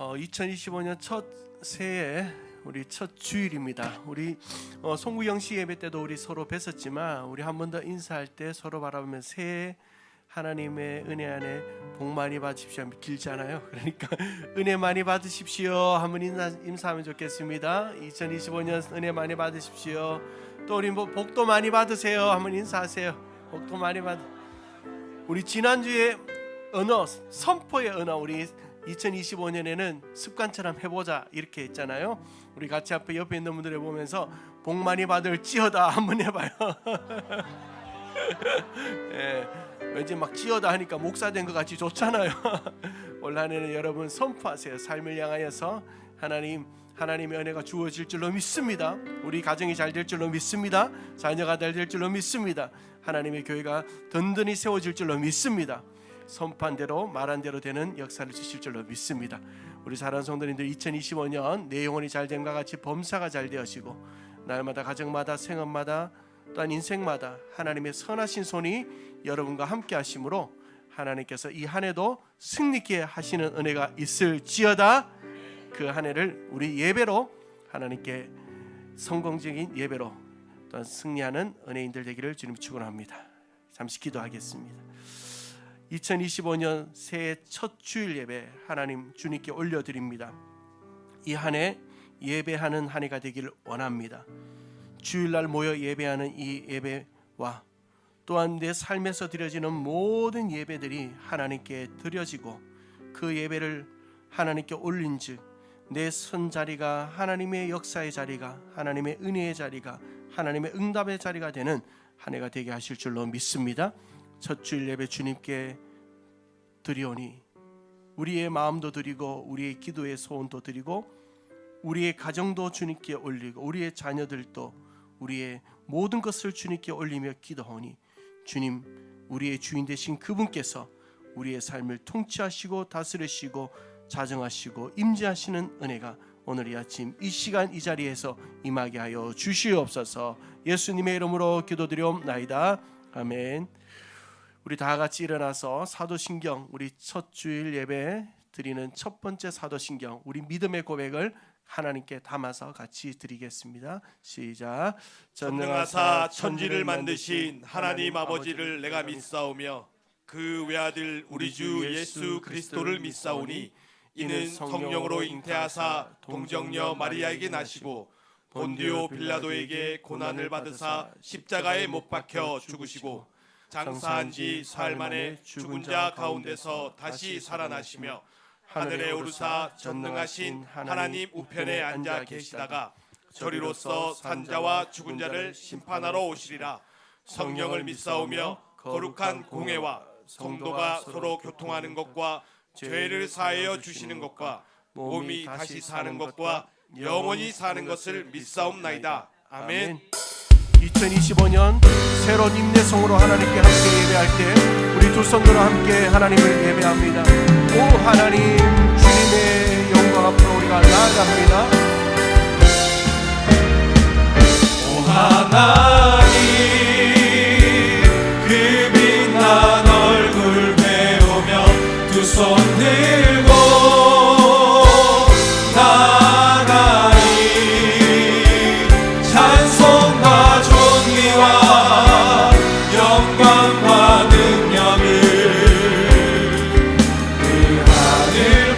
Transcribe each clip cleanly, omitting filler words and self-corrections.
2025년 첫 새해 우리 첫 주일입니다. 우리 송구영 씨 예배 때도 우리 서로 뵀었지만 우리 한 번 더 인사할 때 서로 바라보면 새해 하나님의 은혜 안에 복 많이 받으십시오. 길잖아요. 그러니까 은혜 많이 받으십시오. 한번 인사하면 좋겠습니다. 2025년 은혜 많이 받으십시오. 또 우리 복도 많이 받으세요. 한번 인사하세요. 복도 많이 받. 우리 지난주에 언어 선포의 언어 우리 2025년에는 습관처럼 해보자 이렇게 했잖아요. 우리 같이 앞에 옆에 있는 분들 해보면서 복 많이 받을지어다 한번 해봐요. 예, 왠지 막 지어다 하니까 목사 된 것 같이 좋잖아요. 올 한해는 여러분 선포하세요. 삶을 향하여서 하나님의 은혜가 주어질 줄로 믿습니다. 우리 가정이 잘 될 줄로 믿습니다. 자녀가 잘 될 줄로 믿습니다. 하나님의 교회가 든든히 세워질 줄로 믿습니다. 선포한 대로 말한 대로 되는 역사를 주실 줄로 믿습니다. 우리 사랑하는 성도님들 2025년 내 영혼이 잘됨과 같이 범사가 잘 되어지고 날마다 가정마다 생업마다 또한 인생마다 하나님의 선하신 손이 여러분과 함께 하심으로 하나님께서 이 한 해도 승리케 하시는 은혜가 있을지어다. 그 한 해를 우리 예배로 하나님께 성공적인 예배로 또한 승리하는 은혜인들 되기를 주님 축원합니다. 잠시 기도하겠습니다. 2025년 새해 첫 주일 예배 하나님 주님께 올려드립니다. 이 한 해 예배하는 한 해가 되기를 원합니다. 주일날 모여 예배하는 이 예배와 또한 내 삶에서 드려지는 모든 예배들이 하나님께 드려지고 그 예배를 하나님께 올린즉 내 선자리가 하나님의 역사의 자리가 하나님의 은혜의 자리가 하나님의 응답의 자리가 되는 한 해가 되게 하실 줄로 믿습니다. 첫 주일 예배 주님께 드리오니 우리의 마음도 드리고 우리의 기도의 소원도 드리고 우리의 가정도 주님께 올리고 우리의 자녀들도 우리의 모든 것을 주님께 올리며 기도하오니 주님 우리의 주인 되신 그분께서 우리의 삶을 통치하시고 다스리시고 자정하시고 임재하시는 은혜가 오늘 이 아침 이 시간 이 자리에서 임하게 하여 주시옵소서. 예수님의 이름으로 기도드리옵나이다. 아멘. 우리 다 같이 일어나서 사도신경 우리 첫 주일 예배 드리는 첫 번째 사도신경 우리 믿음의 고백을 하나님께 담아서 같이 드리겠습니다. 시작. 전능하사 천지를 만드신 하나님 아버지를 내가 믿사오며 그 외아들 우리 주 예수 그리스도를 믿사오니 이는 성령으로 잉태하사 동정녀 마리아에게 나시고 본디오 빌라도에게 고난을 받으사 십자가에 못 박혀 죽으시고 장사한 지 사흘 만에 죽은 자 가운데서 다시 살아나시며 하늘에 오르사 전능하신 하나님 우편에 앉아 계시다가 저리로서 산자와 죽은 자를 심판하러 오시리라. 성령을 믿사오며 거룩한 공회와 성도가 서로 교통하는 것과 죄를 사하여 주시는 것과 몸이 다시 사는 것과 영원히 사는 것을 믿사옵나이다. 아멘. 2025년 새로운 인내성으로 하나님께 함께 예배할 때 우리 두 손으로 함께 하나님을 예배합니다. 오 하나님 주님의 영광 앞으로 우리가 나아갑니다. 오 하나님 그 빛난 얼굴 배우며 두 손 들고 나가리 찬송과 존귀와 영광과 능력을 그 하늘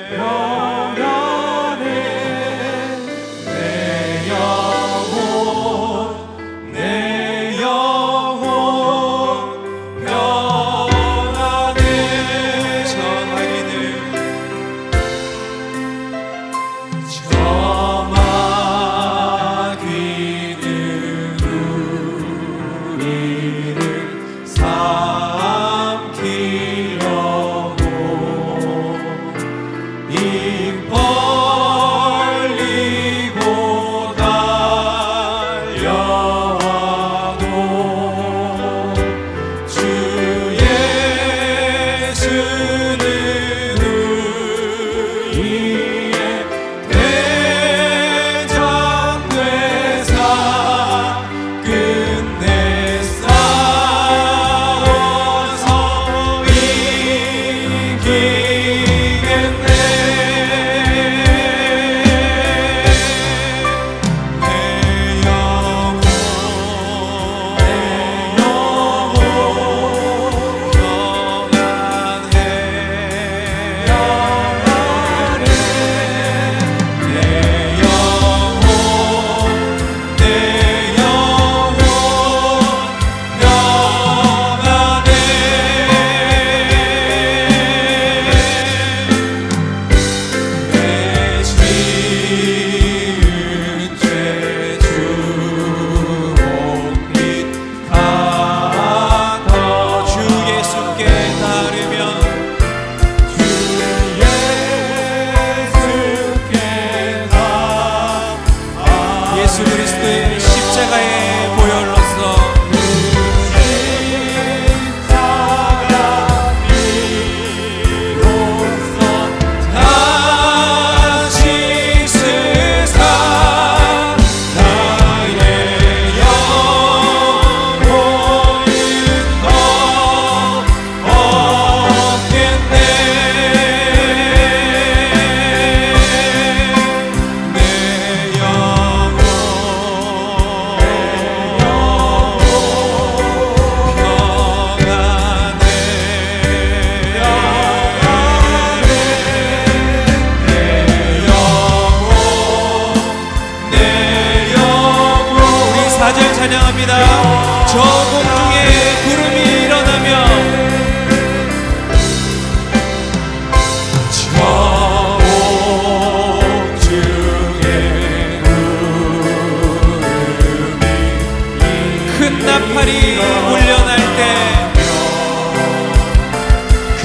평안해 내 영혼 내 영혼 평안해 전하기를 우리를 삼키려고 입 벌리고 달려와도 주 예수는 우리의 대장되사 끝내 싸워서 이기겠네 내 영혼 예수 그리스도의 십자가의 보혈로서 다시 쓰사 나의 영혼은 없겠네 내 영혼 우리 4절 찬양합니다. 저 공중에 구름이 일어나며 저 공중에 구름이 큰 나팔이 울려날 때 큰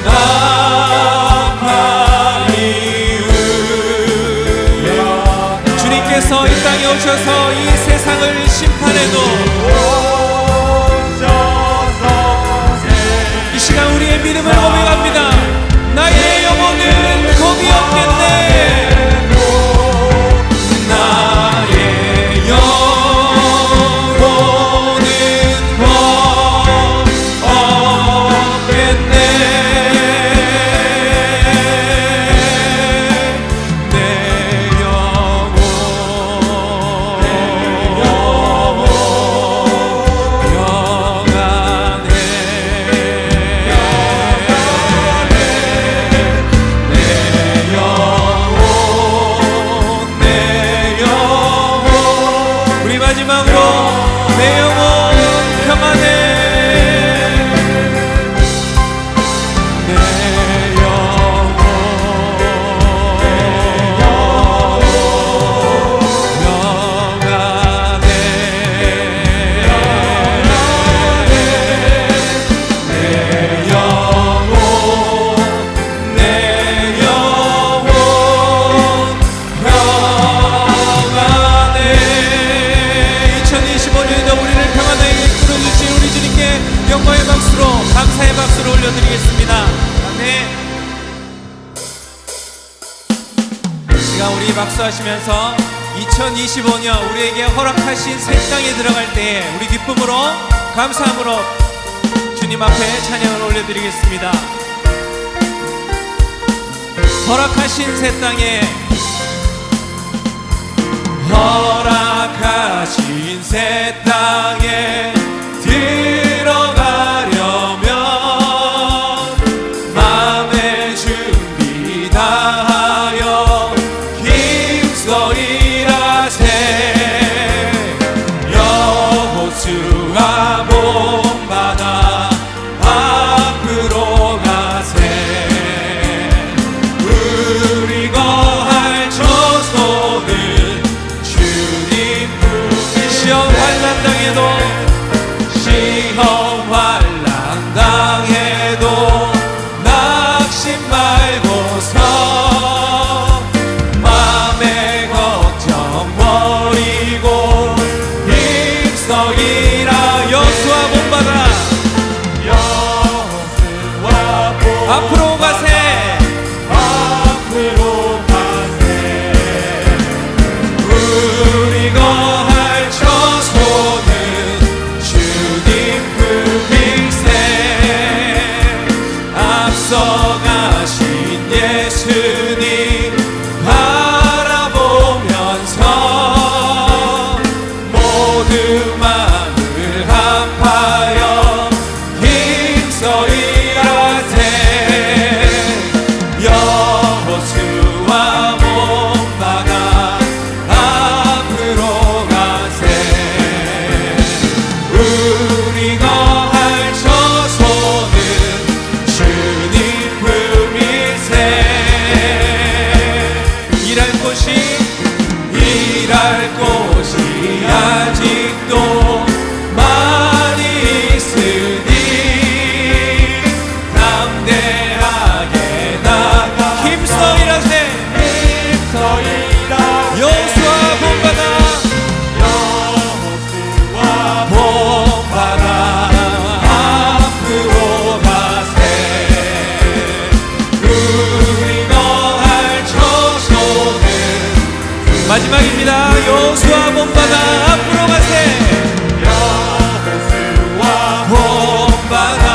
나팔이 주님께서 이 땅에 오셔서 이 세상을 심판해도 이 시간 우리의 믿음을 고백합니다. 나의 영혼은 겁이 없겠네 나의 영혼은 겁 없겠네 내 영혼 평안해 내 영혼 우리 마지막으로 내 영혼 평안해 내 영혼 평안해 내 영혼 내 영혼 평안해 2025년에도 우리를 평안하게 이끌어주신 우리 주님께 영광의 박수로 감사의 박수를 올려드리겠습니다. 아멘. 시간 우리 박수하시면서 2025년 우리에게 허락하신 새 땅에 들어갈 때에 우리 기쁨으로 감사함으로 주님 앞에 찬양을 올려드리겠습니다. 허락하신 새 땅에 허락하신 새 땅에 들어가려면 마음의 준비 다 예수님 바라보면서 모두 마음을 합하여 힘써 일하세. 여호수아 몸받아 앞으로 가세. 우리 거할 처소는 주님 품일세. 일할 곳이 아직도 많이 있으니 담대하게 나가 힘써 일하세. 여호수아 본받아 앞으로 가세. 우리 거할 처소는 마지막입니다. 여호수아 본받아 앞으로 가세. 여호수아 본받아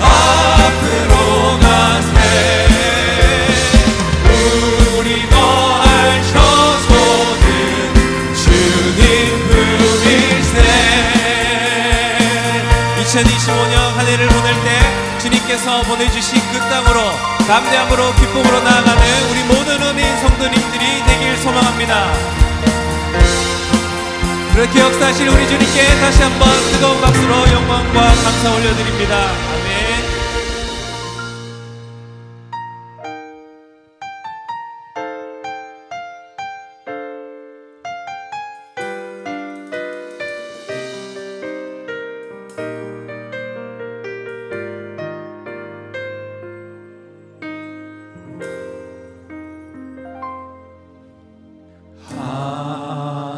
앞으로 가세. 우리 거할 처소는 주님 품일세. 2025년 한 해를 보낼 때 주님께서 보내주신 그 땅으로 담대함으로 기쁨으로 나아가는 우리 모든 은혜인 성도님들이 되길 소망합니다. 그렇게 역사하실 우리 주님께 다시 한번 뜨거운 박수로 영광과 감사 올려드립니다. 아멘.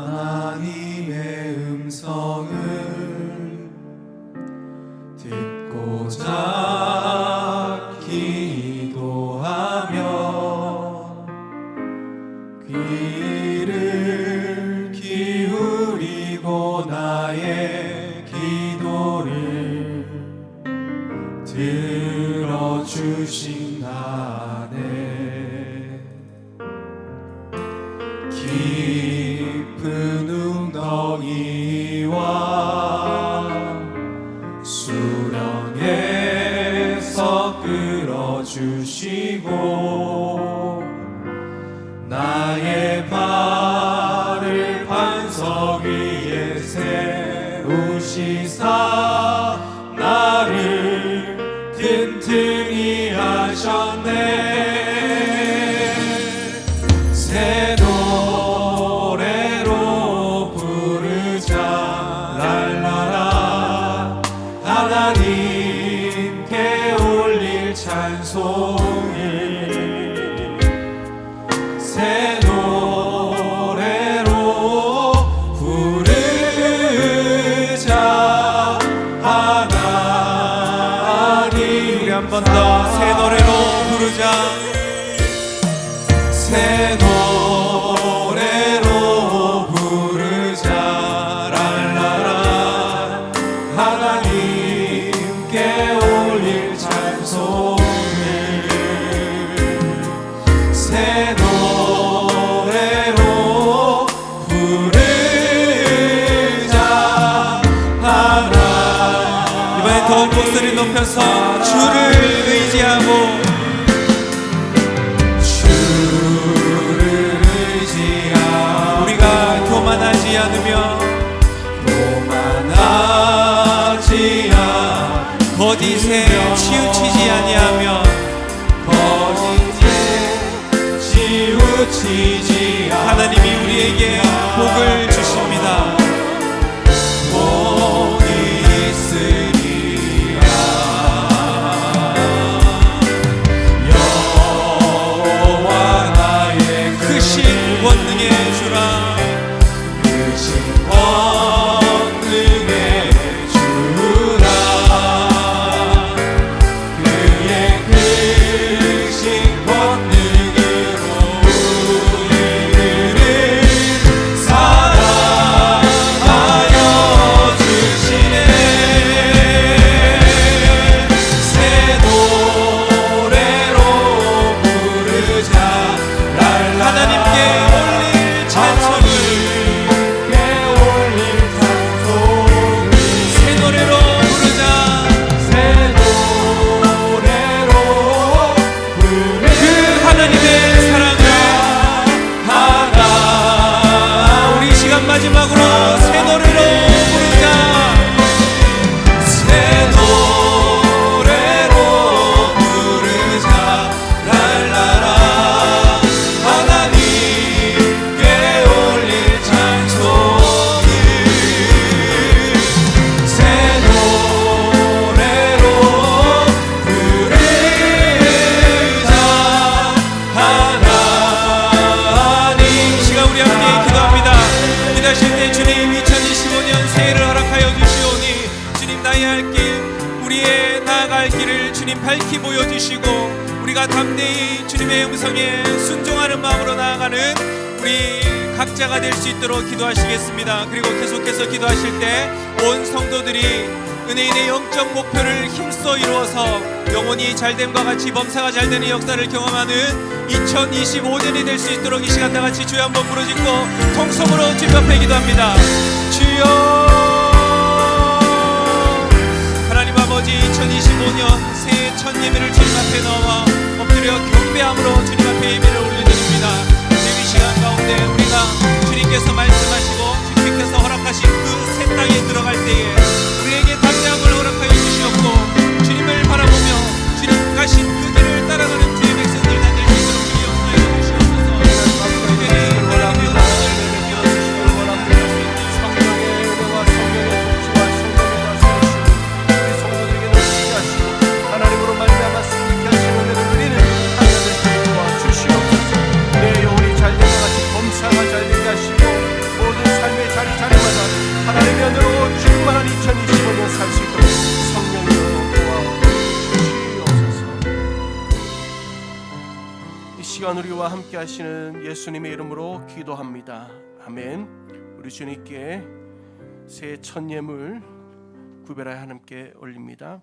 하나님의 음성을 듣고자 기도하며 귀를 기울이고 나의 기도를 들어주신다네. 깊은 웅덩이와 수렁에서 끌어주시고 나의 발을 반석 위에 세우시사 나를 튼튼히 하셨네. 새 노래로 부르자 랄라라. 하나님께 올릴 찬송을 새 노래로 부르자 하나님. 우리 한 번 더 새 노래로 부르자. 새 노래로 부르자 랄라라. 하나님께 올릴 찬송을 새 노래로 부르자 하나. 이번엔 더욱 목소리 높여서 주를 의지하고 우리가 교만하지 않으며 거짓에 치우치지 아니하며 하나님이 우리에게 복을 주십니다. 복이 있으리라. 여호와 나의 크신 권능의 주라. 크신 권능의 주라. 그의 크신 권능으로 우리를 사랑하시네. 밝히 보여주시고 우리가 담대히 주님의 음성에 순종하는 마음으로 나아가는 우리 각자가 될 수 있도록 기도하시겠습니다. 그리고 계속해서 기도하실 때 온 성도들이 은혜인의 영적 목표를 힘써 이루어서 영혼이 잘됨과 같이 범사가 잘되는 역사를 경험하는 2025년이 될 수 있도록 이 시간 다같이 주여 한번 부르짖고 통성으로 주님 앞에 기도합니다. 주여 하나님 아버지, 2025년 새해 첫 예배를 주님 앞에 넣어 엎드려 경배함으로 주님 앞에 예배를 올려드립니다. 이 시간 가운데 우리가 주님께서 말씀하시고 주님께서 허락하신 그 새 땅에 들어갈 때에 우리에게 담대함을 허락하여 주시옵고 주님을 바라보며 주님 가신 그 길을 따라가는 주의 백성들 만들 수 있도록 주님 역사해 주시옵소서. 특별히 하나님의 은혜를 베풀어 주시길 원합니다. 성령의 은혜와 성령의 통치와 성령의 다스리심 우리 성도들에게 넘치게 하시고 하나님으로 말미암아 승리케 하시는 은혜를 누리는 하나님 되시길 도와주시옵소서. 내 영혼이 잘되게 같이 범사가 잘되게 하시고 모든 삶의 자리마다 하나님의 은혜로 충만한 2025년 살 수 있도록 성령으로 도와주시옵소서. 이 시간 우리와 함께 하시는 예수님의 이름으로 기도합니다. 아멘. 우리 주님께 새해 첫 예물 구별하여 하나님께 올립니다.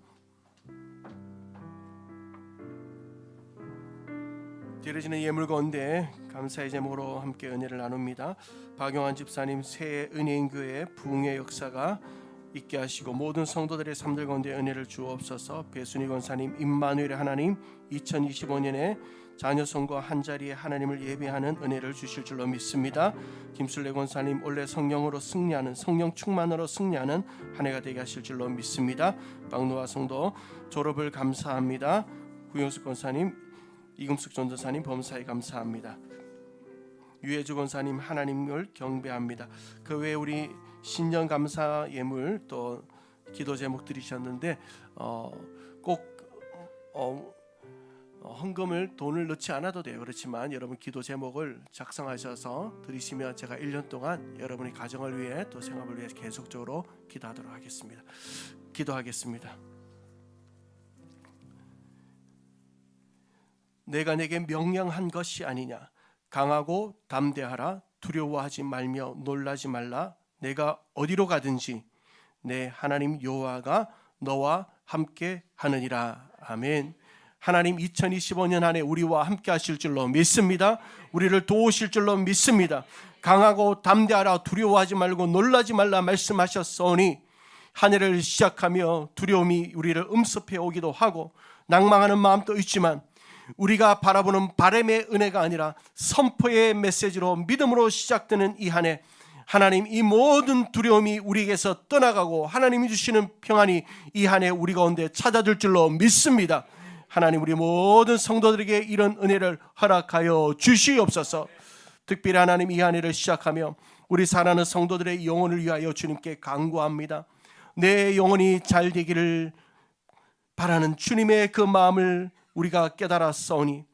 드려지는 예물 가운데 감사의 제목으로 함께 은혜를 나눕니다. 박용환 집사님 새해 은혜인 교회 부흥의 역사가 있게 하시고 모든 성도들의 삶들 가운데 은혜를 주옵소서. 배순희 권사님, 임마누엘의 하나님 2025년에 자녀성과 한자리에 하나님을 예배하는 은혜를 주실 줄로 믿습니다. 김술래 권사님 올해 성령으로 승리하는 성령 충만으로 승리하는 한 해가 되게 하실 줄로 믿습니다. 박노아 성도 졸업을 감사합니다. 구용숙 권사님, 이금숙 전도사님 범사에 감사합니다. 유해주 권사님 하나님을 경배합니다. 그 외에 우리 신년 감사 예물 또 기도 제목 드리셨는데 꼭 헌금을 돈을 넣지 않아도 돼요. 그렇지만 여러분 기도 제목을 작성하셔서 드리시면 제가 1년 동안 여러분의 가정을 위해 또 생업을 위해 계속적으로 기도하도록 하겠습니다. 기도하겠습니다. 내가 내게 명령한 것이 아니냐. 강하고 담대하라. 두려워하지 말며 놀라지 말라. 내가 어디로 가든지 내 하나님 여호와가 너와 함께 하느니라. 아멘. 하나님 2025년 안에 우리와 함께 하실 줄로 믿습니다. 우리를 도우실 줄로 믿습니다. 강하고 담대하라. 두려워하지 말고 놀라지 말라 말씀하셨으니 한 해를 시작하며 두려움이 우리를 음습해 오기도 하고 낭망하는 마음도 있지만 우리가 바라보는 바람의 은혜가 아니라 선포의 메시지로 믿음으로 시작되는 이 한 해 하나님 이 모든 두려움이 우리에게서 떠나가고 하나님이 주시는 평안이 이 한 해 우리 가운데 찾아들 줄로 믿습니다. 하나님 우리 모든 성도들에게 이런 은혜를 허락하여 주시옵소서. 특별히 하나님 이 한 해를 시작하며 우리 사랑하는 성도들의 영혼을 위하여 주님께 간구합니다. 내 영혼이 잘 되기를 바라는 주님의 그 마음을 우리가 깨달았사오니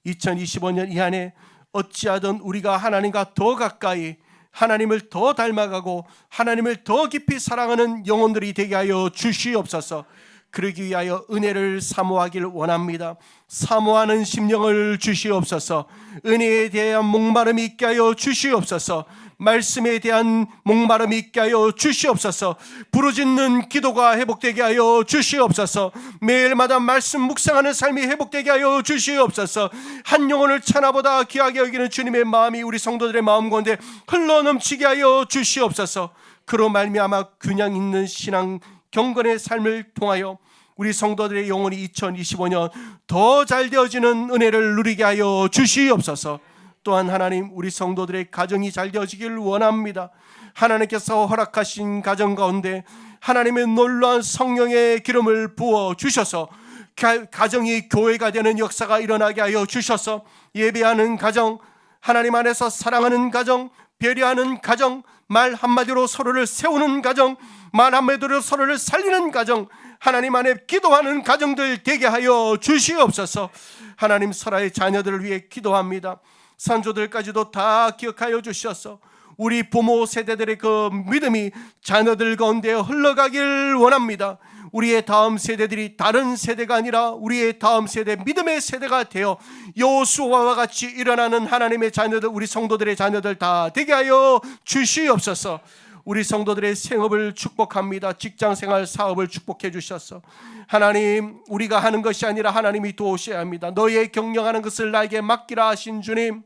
2025년 이 한 해 어찌하든 우리가 하나님과 더 가까이 하나님을 더 닮아가고 하나님을 더 깊이 사랑하는 영혼들이 되게 하여 주시옵소서. 그러기 위하여 은혜를 사모하길 원합니다. 사모하는 심령을 주시옵소서. 은혜에 대한 목마름이 있게 하여 주시옵소서. 말씀에 대한 목마름이 있게 하여 주시옵소서. 부르짖는 기도가 회복되게 하여 주시옵소서. 매일마다 말씀 묵상하는 삶이 회복되게 하여 주시옵소서. 한 영혼을 천하보다 귀하게 여기는 주님의 마음이 우리 성도들의 마음 가운데 흘러넘치게 하여 주시옵소서. 그로 말미암아 균형 있는 신앙 경건의 삶을 통하여 우리 성도들의 영혼이 2025년 더 잘 되어지는 은혜를 누리게 하여 주시옵소서. 또한 하나님 우리 성도들의 가정이 잘 되어지길 원합니다. 하나님께서 허락하신 가정 가운데 하나님의 놀라운 성령의 기름을 부어 주셔서 가정이 교회가 되는 역사가 일어나게 하여 주셔서 예배하는 가정, 하나님 안에서 사랑하는 가정, 배려하는 가정, 말 한마디로 서로를 세우는 가정, 말 한마디로 서로를 살리는 가정, 하나님 안에 기도하는 가정들 되게 하여 주시옵소서. 하나님 설아의 자녀들을 위해 기도합니다. 산조들까지도 다 기억하여 주셔서 우리 부모 세대들의 그 믿음이 자녀들 가운데 흘러가길 원합니다. 우리의 다음 세대들이 다른 세대가 아니라 우리의 다음 세대 믿음의 세대가 되어 여호수아와 같이 일어나는 하나님의 자녀들, 우리 성도들의 자녀들 다 되게 하여 주시옵소서. 우리 성도들의 생업을 축복합니다. 직장생활, 사업을 축복해 주셔서 하나님, 우리가 하는 것이 아니라 하나님이 도우셔야 합니다. 너의 경영하는 것을 나에게 맡기라 하신 주님,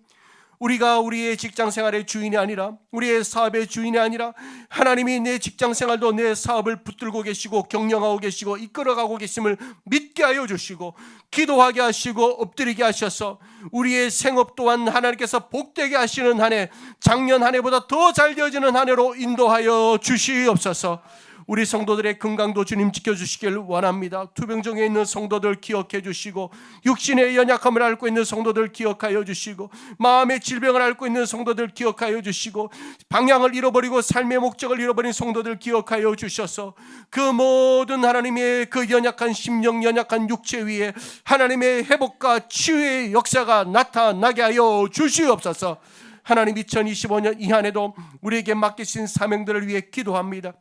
우리가 우리의 직장생활의 주인이 아니라, 우리의 사업의 주인이 아니라 하나님이 내 직장생활도 내 사업을 붙들고 계시고 경영하고 계시고 이끌어가고 계심을 믿게 하여 주시고 기도하게 하시고 엎드리게 하셔서 우리의 생업 또한 하나님께서 복되게 하시는 한 해, 작년 한 해보다 더 잘 되어지는 한 해로 인도하여 주시옵소서. 우리 성도들의 건강도 주님 지켜주시길 원합니다. 투병정에 있는 성도들 기억해 주시고, 육신의 연약함을 앓고 있는 성도들 기억하여 주시고, 마음의 질병을 앓고 있는 성도들 기억하여 주시고, 방향을 잃어버리고 삶의 목적을 잃어버린 성도들 기억하여 주셔서 그 모든 하나님의 그 연약한 심령, 연약한 육체 위에 하나님의 회복과 치유의 역사가 나타나게 하여 주시옵소서. 하나님, 2025년 이 한 해도 우리에게 맡기신 사명들을 위해 기도합니다.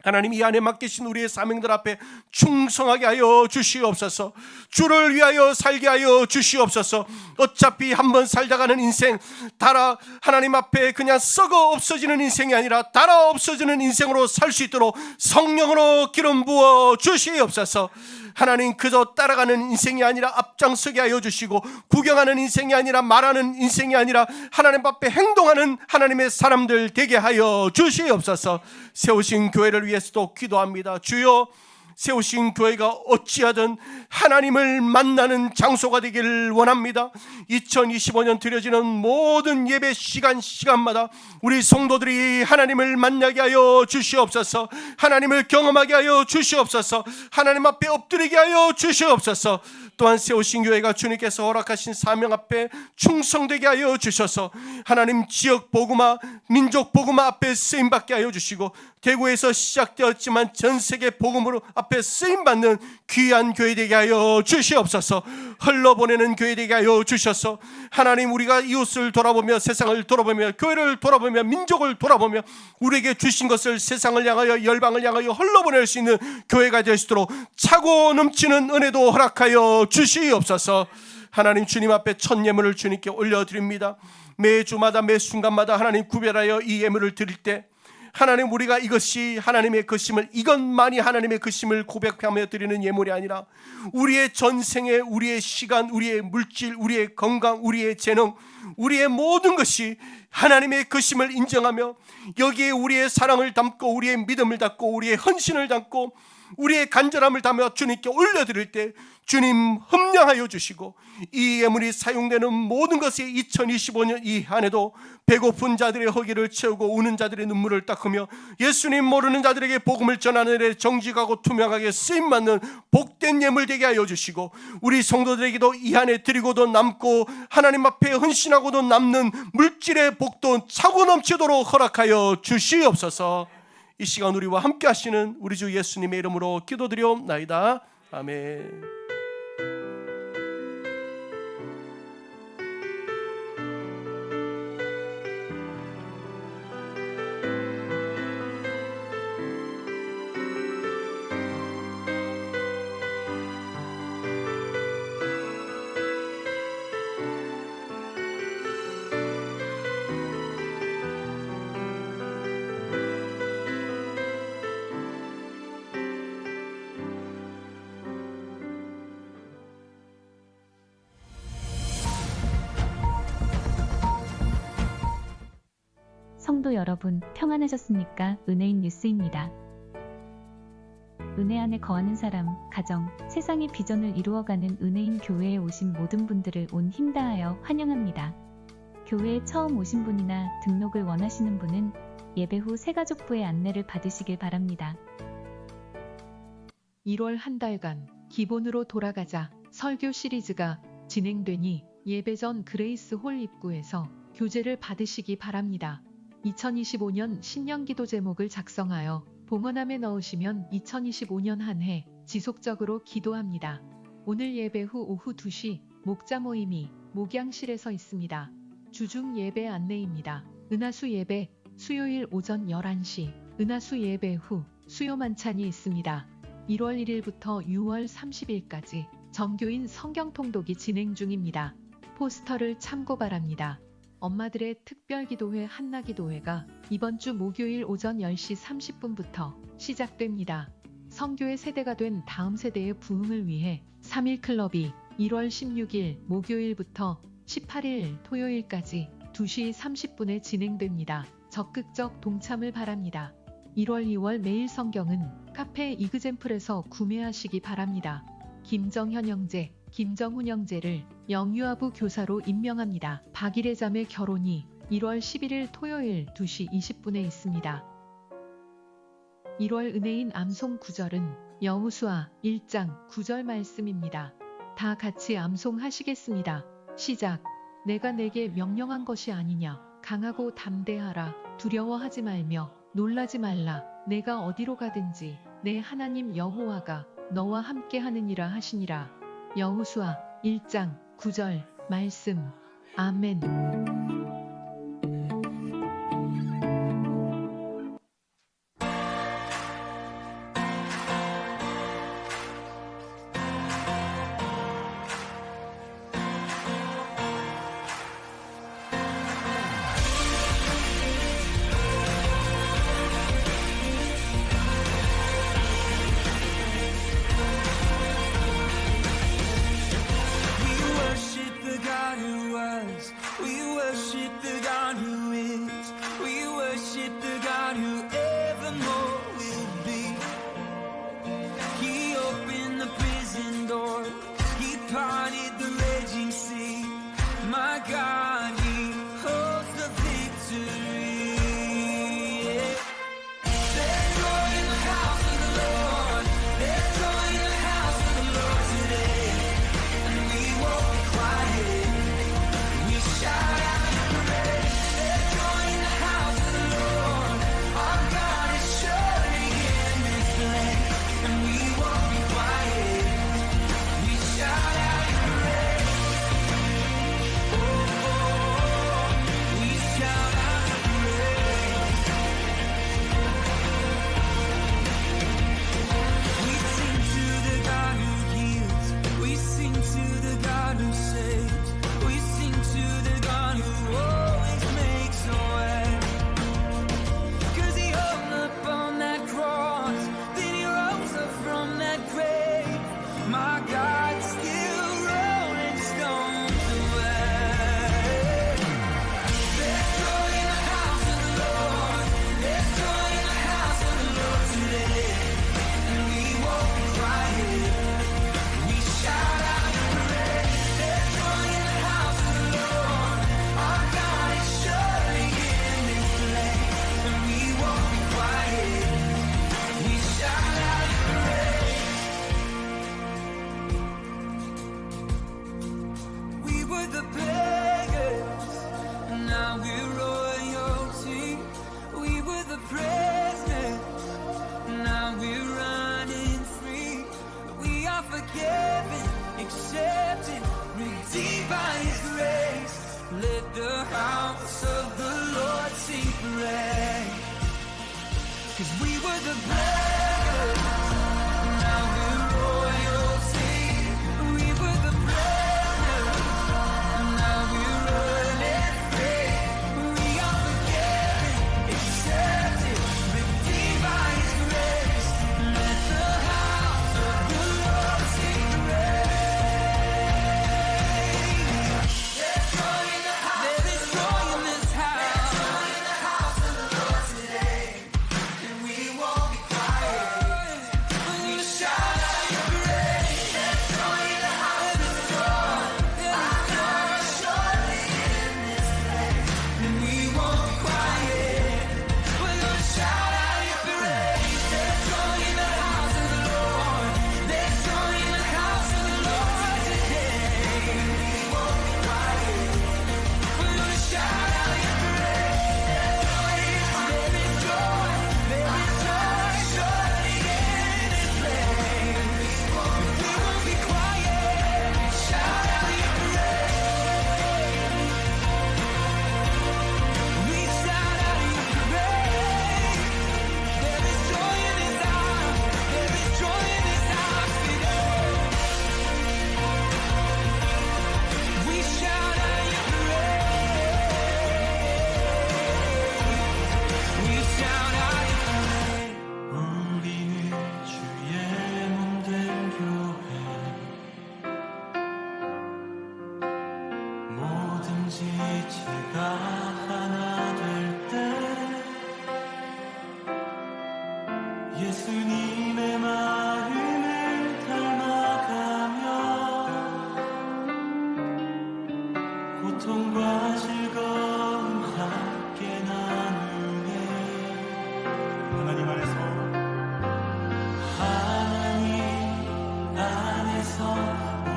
하나님, 이 안에 맡기신 우리의 사명들 앞에 충성하게 하여 주시옵소서. 주를 위하여 살게 하여 주시옵소서. 어차피 한번 살다 가는 인생, 달아 하나님 앞에 그냥 썩어 없어지는 인생이 아니라 달아 없어지는 인생으로 살 수 있도록 성령으로 기름 부어 주시옵소서. 하나님, 그저 따라가는 인생이 아니라 앞장서게 하여 주시고, 구경하는 인생이 아니라 말하는 인생이 아니라 하나님 앞에 행동하는 하나님의 사람들 되게 하여 주시옵소서. 세우신 교회를 위해서도 기도합니다. 주여, 세우신 교회가 어찌하든 하나님을 만나는 장소가 되기를 원합니다. 2025년 드려지는 모든 예배 시간마다 우리 성도들이 하나님을 만나게 하여 주시옵소서. 하나님을 경험하게 하여 주시옵소서. 하나님 앞에 엎드리게 하여 주시옵소서. 또한 세우신 교회가 주님께서 허락하신 사명 앞에 충성되게 하여 주셔서 하나님, 지역 복음화, 민족 복음화 앞에 쓰임받게 하여 주시고, 대구에서 시작되었지만 전 세계 복음으로 앞에 쓰임받는 귀한 교회 되게 하여 주시옵소서. 흘러보내는 교회 되게 하여 주셔서 하나님, 우리가 이웃을 돌아보며, 세상을 돌아보며, 교회를 돌아보며, 민족을 돌아보며 우리에게 주신 것을 세상을 향하여, 열방을 향하여 흘러보낼 수 있는 교회가 될 수 있도록 차고 넘치는 은혜도 허락하여 주시옵소서. 하나님, 주님 앞에 첫 예물을 주님께 올려드립니다. 매 주마다, 매 순간마다 하나님 구별하여 이 예물을 드릴 때 하나님, 우리가 이것이 하나님의 것임을, 이것만이 하나님의 것임을 고백하며 드리는 예물이 아니라 우리의 전생에, 우리의 시간, 우리의 물질, 우리의 건강, 우리의 재능, 우리의 모든 것이 하나님의 것임을 인정하며 여기에 우리의 사랑을 담고, 우리의 믿음을 담고, 우리의 헌신을 담고, 우리의 간절함을 담아 주님께 올려드릴 때 주님 흠량하여 주시고, 이 예물이 사용되는 모든 것이 2025년 이 한 해도 배고픈 자들의 허기를 채우고 우는 자들의 눈물을 닦으며 예수님 모르는 자들에게 복음을 전하는 일에 정직하고 투명하게 쓰임받는 복된 예물 되게 하여 주시고, 우리 성도들에게도 이 한 해 드리고도 남고 하나님 앞에 헌신하고도 남는 물질의 복도 차고 넘치도록 허락하여 주시옵소서. 이 시간 우리와 함께 하시는 우리 주 예수님의 이름으로 기도드리옵나이다. 아멘. 성도 여러분, 평안하셨습니까? 은혜인 뉴스입니다. 은혜 안에 거하는 사람, 가정, 세상의 비전을 이루어가는 은혜인 교회에 오신 모든 분들을 온 힘 다하여 환영합니다. 교회에 처음 오신 분이나 등록을 원하시는 분은 예배 후 새가족부의 안내를 받으시길 바랍니다. 1월 한 달간 기본으로 돌아가자 설교 시리즈가 진행되니 예배 전 그레이스 홀 입구에서 교제를 받으시기 바랍니다. 2025년 신년 기도 제목을 작성하여 봉헌함에 넣으시면 2025년 한 해 지속적으로 기도합니다. 오늘 예배 후 오후 2시 목자 모임이 목양실에서 있습니다. 주중 예배 안내입니다. 은하수 예배 수요일 오전 11시, 은하수 예배 후 수요 만찬이 있습니다. 1월 1일부터 6월 30일까지 정교인 성경 통독이 진행 중입니다. 포스터를 참고 바랍니다. 엄마들의 특별기도회 한나기도회가 이번 주 목요일 오전 10시 30분부터 시작됩니다. 성교의 세대가 된 다음 세대의 부흥을 위해 3.1클럽이 1월 16일 목요일부터 18일 토요일까지 2시 30분에 진행됩니다. 적극적 동참을 바랍니다. 1월 2월 매일 성경은 카페 이그젠플에서 구매하시기 바랍니다. 김정현 형제, 김정훈 형제를 영유아부 교사로 임명합니다. 박일의 자매 결혼이 1월 11일 토요일 2시 20분에 있습니다. 1월 은혜인 암송 구절은 여호수아 1장 9절 말씀입니다. 다 같이 암송하시겠습니다. 시작. 내가 내게 명령한 것이 아니냐. 강하고 담대하라. 두려워하지 말며 놀라지 말라. 내가 어디로 가든지 내 하나님 여호와가 너와 함께 하느니라 하시니라. 여호수아 1장 9절 말씀. 아멘. 지체가 하나 될 때 예수님의 마음을 닮아가며 고통과 즐거움 함께 나누네. 하나님 안에서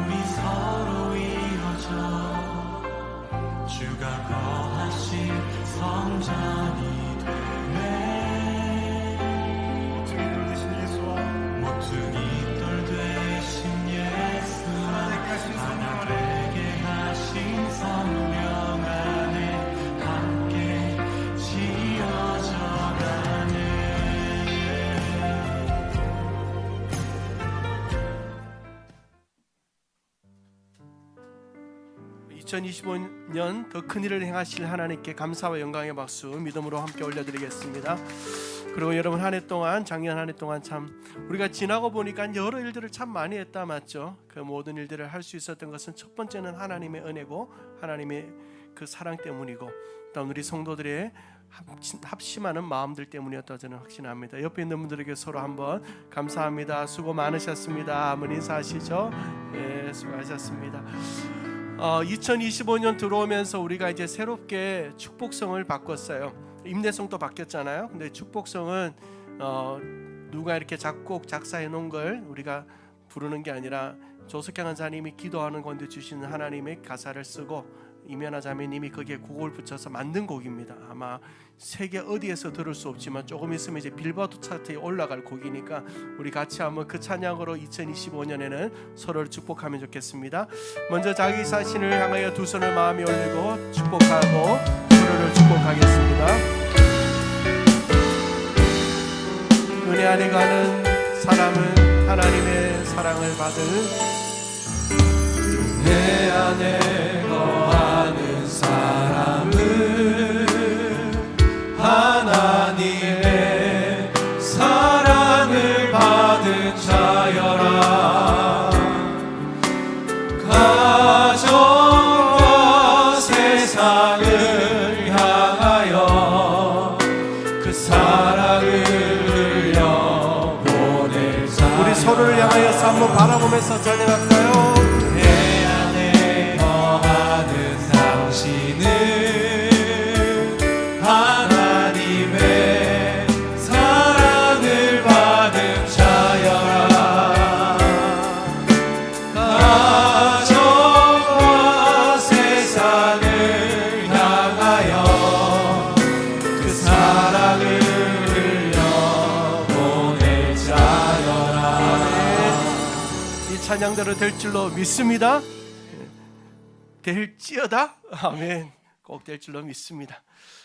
우리 서로 이루어져 주가 거하실 성전이 되네. 모퉁이 돌 되신 예수와 하나되게 하신 성령 안에 함께 지어져가네. 2025년 더 큰 일을 행하실 하나님께 감사와 영광의 박수 믿음으로 함께 올려드리겠습니다. 그리고 여러분 한 해 동안 작년 한 해 동안 참 우리가 지나고 보니까 여러 일들을 참 많이 했다 맞죠? 그 모든 일들을 할 수 있었던 것은 첫 번째는 하나님의 은혜고 하나님의 그 사랑 때문이고 또 우리 성도들의 합심하는 마음들 때문이었다 저는 확신합니다. 옆에 있는 분들에게 서로 한번 감사합니다. 수고 많으셨습니다. 한번 인사하시죠. 예, 수고하셨습니다. 2025년 들어오면서 우리가 이제 새롭게 축복성을 바꿨어요. 임내성도 바뀌었잖아요. 근데 축복성은 누가 이렇게 작곡 작사해 놓은 걸 우리가 부르는 게 아니라 조석향 원사님이 기도하는 건데 주시는 하나님의 가사를 쓰고 이면아 자매님이 거기에 곡을 붙여서 만든 곡입니다. 아마 세계 어디에서 들을 수 없지만 조금 있으면 이제 빌보드 차트에 올라갈 곡이니까 우리 같이 한번 그 찬양으로 2025년에는 서로를 축복하면 좋겠습니다. 먼저 자기 자신을 향하여 두 손을 마음에 올리고 축복하고 서로를 축복하겠습니다. 은혜 안에 가는 사람은 하나님의 사랑을 받을 내 안에 거하는 사람은 하나님의 사랑을 받은 자여라. 가정과 세상을 향하여 그 사랑을 흘려 보낼 자. 우리 서로를 향하여서 한번 바라보면서 찬양할까요? 당신은 하나님의 사랑을 받은 자여라. 가정과 세상을 향하여 그 사랑을 흘려 보낼 자여라. 이 찬양대로 될 줄로 믿습니다. 될지어다. 아멘. 꼭 될 줄로 믿습니다.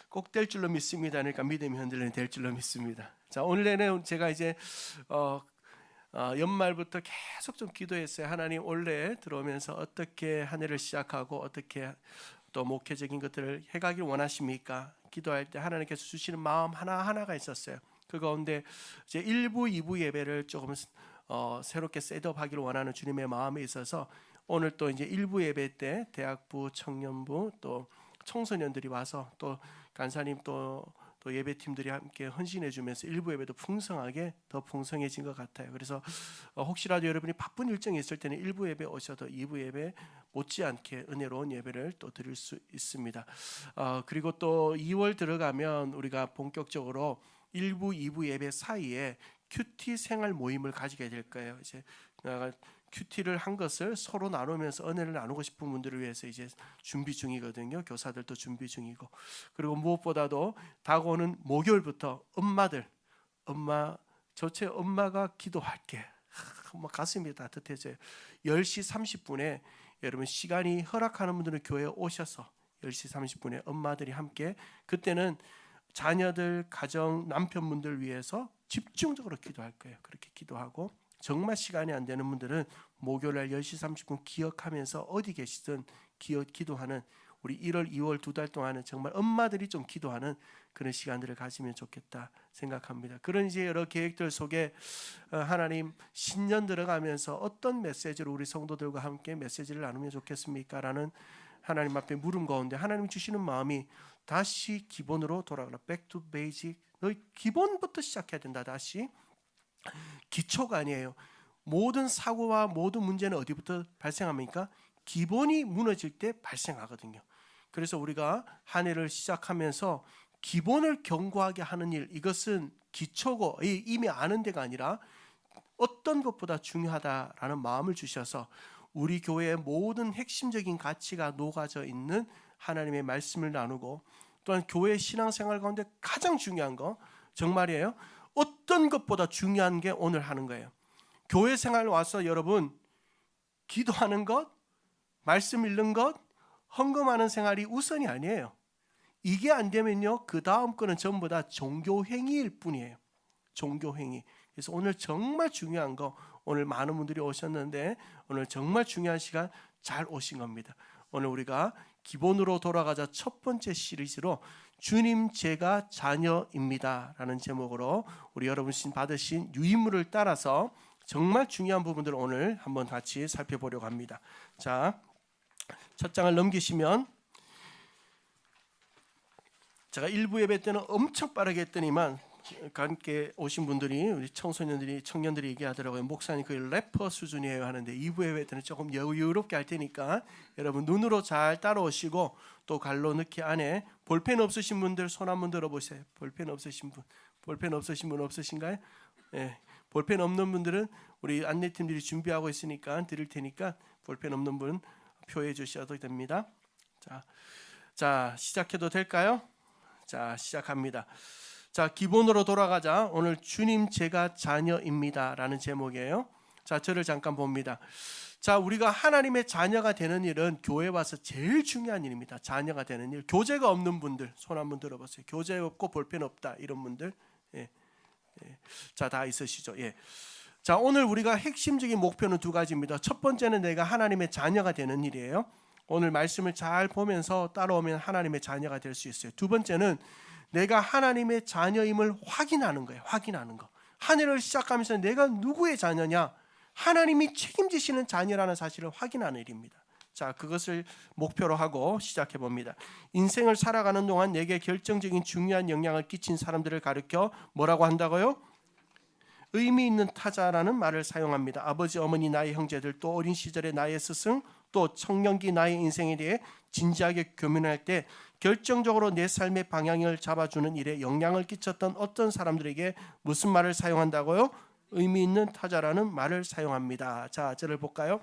꼭 될 줄로 믿습니다. 그러니까 믿음이 흔들리는 될 줄로 믿습니다. 자, 오늘 내내 제가 이제 연말부터 계속 좀 기도했어요. 하나님 올해 들어오면서 어떻게 한 해를 시작하고 어떻게 또 목회적인 것들을 해가길 원하십니까? 기도할 때 하나님께서 주시는 마음 하나하나가 있었어요. 그 가운데 이제 1부, 2부 예배를 조금 새롭게 셋업하기를 원하는 주님의 마음에 있어서 오늘 또 이제 1부 예배 때 대학부, 청년부 또 청소년들이 와서 또 간사님 또 예배팀들이 함께 헌신해 주면서 1부 예배도 풍성하게 더 풍성해진 것 같아요. 그래서 혹시라도 여러분이 바쁜 일정이 있을 때는 1부 예배 오셔도 2부 예배 못지않게 은혜로운 예배를 또 드릴 수 있습니다. 그리고 또 2월 들어가면 우리가 본격적으로 1부, 2부 예배 사이에 큐티 생활 모임을 가지게 될 거예요. 이제 큐티를 한 것을 서로 나누면서 은혜를 나누고 싶은 분들을 위해서 이제 준비 중이거든요. 교사들도 준비 중이고, 그리고 무엇보다도 다가오는 목요일부터 엄마가 기도할게. 가슴이 따뜻해져요. 10시 30분에 여러분 시간이 허락하는 분들은 교회에 오셔서 10시 30분에 엄마들이 함께, 그때는 자녀들, 가정, 남편분들 위해서 집중적으로 기도할 거예요. 그렇게 기도하고, 정말 시간이 안 되는 분들은 목요일날 10시 30분 기억하면서 어디 계시든 기도하는, 우리 1월, 2월 2달 동안은 정말 엄마들이 좀 기도하는 그런 시간들을 가지면 좋겠다 생각합니다. 그런 이제 여러 계획들 속에 하나님 신년 들어가면서 어떤 메시지로 우리 성도들과 함께 메시지를 나누면 좋겠습니까? 라는 하나님 앞에 물음 가운데 하나님 주시는 마음이 다시 기본으로 돌아가라. Back to basic. 너희 기본부터 시작해야 된다. 다시. 기초가 아니에요. 모든 사고와 모든 문제는 어디부터 발생합니까? 기본이 무너질 때 발생하거든요. 그래서 우리가 한 해를 시작하면서 기본을 견고하게 하는 일, 이것은 기초고 이미 아는 데가 아니라 어떤 것보다 중요하다라는 마음을 주셔서 우리 교회의 모든 핵심적인 가치가 녹아져 있는 하나님의 말씀을 나누고, 또한 교회 신앙생활 가운데 가장 중요한 거 정말이에요. 어떤 것보다 중요한 게 오늘 하는 거예요. 교회 생활 와서 여러분 기도하는 것, 말씀 읽는 것, 헌금하는 생활이 우선이 아니에요. 이게 안 되면요, 그 다음 거는 전부 다 종교 행위일 뿐이에요. 종교 행위. 그래서 오늘 정말 중요한 거, 오늘 많은 분들이 오셨는데 오늘 정말 중요한 시간 잘 오신 겁니다. 오늘 우리가 기본으로 돌아가자 첫 번째 시리즈로 주님 제가 자녀입니다 라는 제목으로 우리 여러분 받으신 유인물을 따라서 정말 중요한 부분들을 오늘 한번 같이 살펴보려고 합니다. 자, 첫 장을 넘기시면, 제가 일부 예배 때는 엄청 빠르게 했더니만 함께 오신 분들이, 우리 청소년들이, 청년들이 얘기하더라고요. 목사님 거의 래퍼 수준이에요 하는데, 2부 예배 때는 조금 여유롭게 할 테니까 여러분 눈으로 잘 따라오시고, 또 갈로 넣기 안에 볼펜 없으신 분들 손 한번 들어보세요. 볼펜 없으신 분, 볼펜 없으신 분 없으신가요? 네. 볼펜 없는 분들은 우리 안내팀들이 준비하고 있으니까 드릴 테니까 볼펜 없는 분 표해 주셔도 됩니다. 자, 시작해도 될까요? 자, 시작합니다. 자, 기본으로 돌아가자. 오늘 주님 제가 자녀입니다 라는 제목이에요. 자, 저를 잠깐 봅니다. 자, 우리가 하나님의 자녀가 되는 일은 교회 와서 제일 중요한 일입니다. 자녀가 되는 일. 교재가 없는 분들 손 한번 들어보세요. 교재 없고 볼펜 없다 이런 분들. 예. 자, 다 있으시죠? 예. 자, 오늘 우리가 핵심적인 목표는 두 가지입니다. 첫 번째는 내가 하나님의 자녀가 되는 일이에요. 오늘 말씀을 잘 보면서 따라오면 하나님의 자녀가 될 수 있어요. 두 번째는 내가 하나님의 자녀임을 확인하는 거예요. 확인하는 거. 한 해를 시작하면서 내가 누구의 자녀냐, 하나님이 책임지시는 자녀라는 사실을 확인하는 일입니다. 자, 그것을 목표로 하고 시작해 봅니다. 인생을 살아가는 동안 내게 결정적인 중요한 영향을 끼친 사람들을 가리켜 뭐라고 한다고요? 의미 있는 타자라는 말을 사용합니다. 아버지, 어머니, 나의 형제들, 또 어린 시절의 나의 스승, 또 청년기 나의 인생에 대해 진지하게 고민할 때 결정적으로 내 삶의 방향을 잡아주는 일에 영향을 끼쳤던 어떤 사람들에게 무슨 말을 사용한다고요? 의미 있는 타자라는 말을 사용합니다. 자, 저를 볼까요?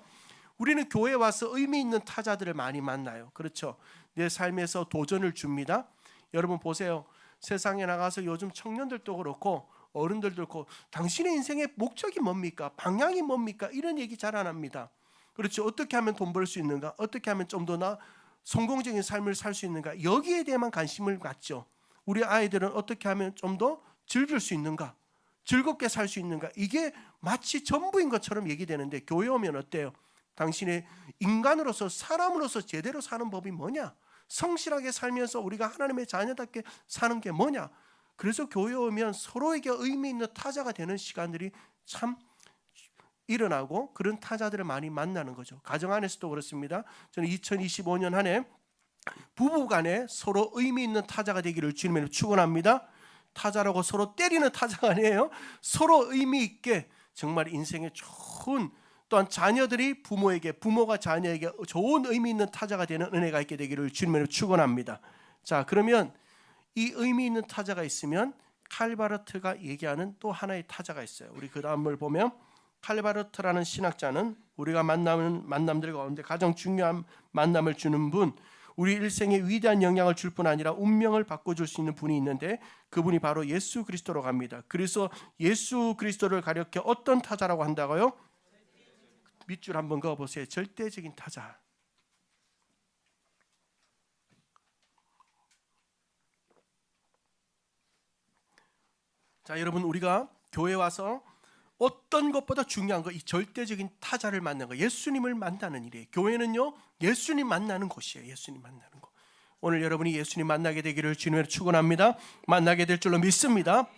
우리는 교회에 와서 의미 있는 타자들을 많이 만나요. 그렇죠? 내 삶에서 도전을 줍니다. 여러분 보세요. 세상에 나가서 요즘 청년들도 그렇고 어른들도 그렇고 당신의 인생의 목적이 뭡니까? 방향이 뭡니까? 이런 얘기 잘 안 합니다. 그렇죠? 어떻게 하면 돈 벌 수 있는가? 어떻게 하면 좀 더 성공적인 삶을 살 수 있는가? 여기에 대해만 관심을 갖죠. 우리 아이들은 어떻게 하면 좀 더 즐길 수 있는가? 즐겁게 살 수 있는가? 이게 마치 전부인 것처럼 얘기되는데 교회 오면 어때요? 당신의 인간으로서, 사람으로서 제대로 사는 법이 뭐냐? 성실하게 살면서 우리가 하나님의 자녀답게 사는 게 뭐냐? 그래서 교회 오면 서로에게 의미 있는 타자가 되는 시간들이 참 일어나고 그런 타자들을 많이 만나는 거죠. 가정 안에서도 그렇습니다. 저는 2025년 한 해 부부간에 서로 의미 있는 타자가 되기를 주님으로 축원합니다. 타자라고 서로 때리는 타자가 아니에요. 서로 의미 있게 정말 인생에 좋은, 또한 자녀들이 부모에게, 부모가 자녀에게 좋은 의미 있는 타자가 되는 은혜가 있게 되기를 주님으로 축원합니다. 자, 그러면 이 의미 있는 타자가 있으면 칼바르트가 얘기하는 또 하나의 타자가 있어요. 우리 그 다음을 보면 칼바르트라는 신학자는 우리가 만나는 만남들 가운데 가장 중요한 만남을 주는 분, 우리 일생에 위대한 영향을 줄 뿐 아니라 운명을 바꿔줄 수 있는 분이 있는데 그분이 바로 예수 그리스도로 갑니다. 그래서 예수 그리스도를 가리켜 어떤 타자라고 한다고요? 밑줄 한번 그어보세요. 절대적인 타자. 자, 여러분 우리가 교회 와서 어떤 것보다 중요한 거, 이 절대적인 타자를 만나는 거, 예수님을 만나는 일이에요. 교회는요, 예수님 만나는 곳이에요. 예수님 만나는 곳. 오늘 여러분이 예수님 만나게 되기를 주님으로 축원합니다. 만나게 될 줄로 믿습니다.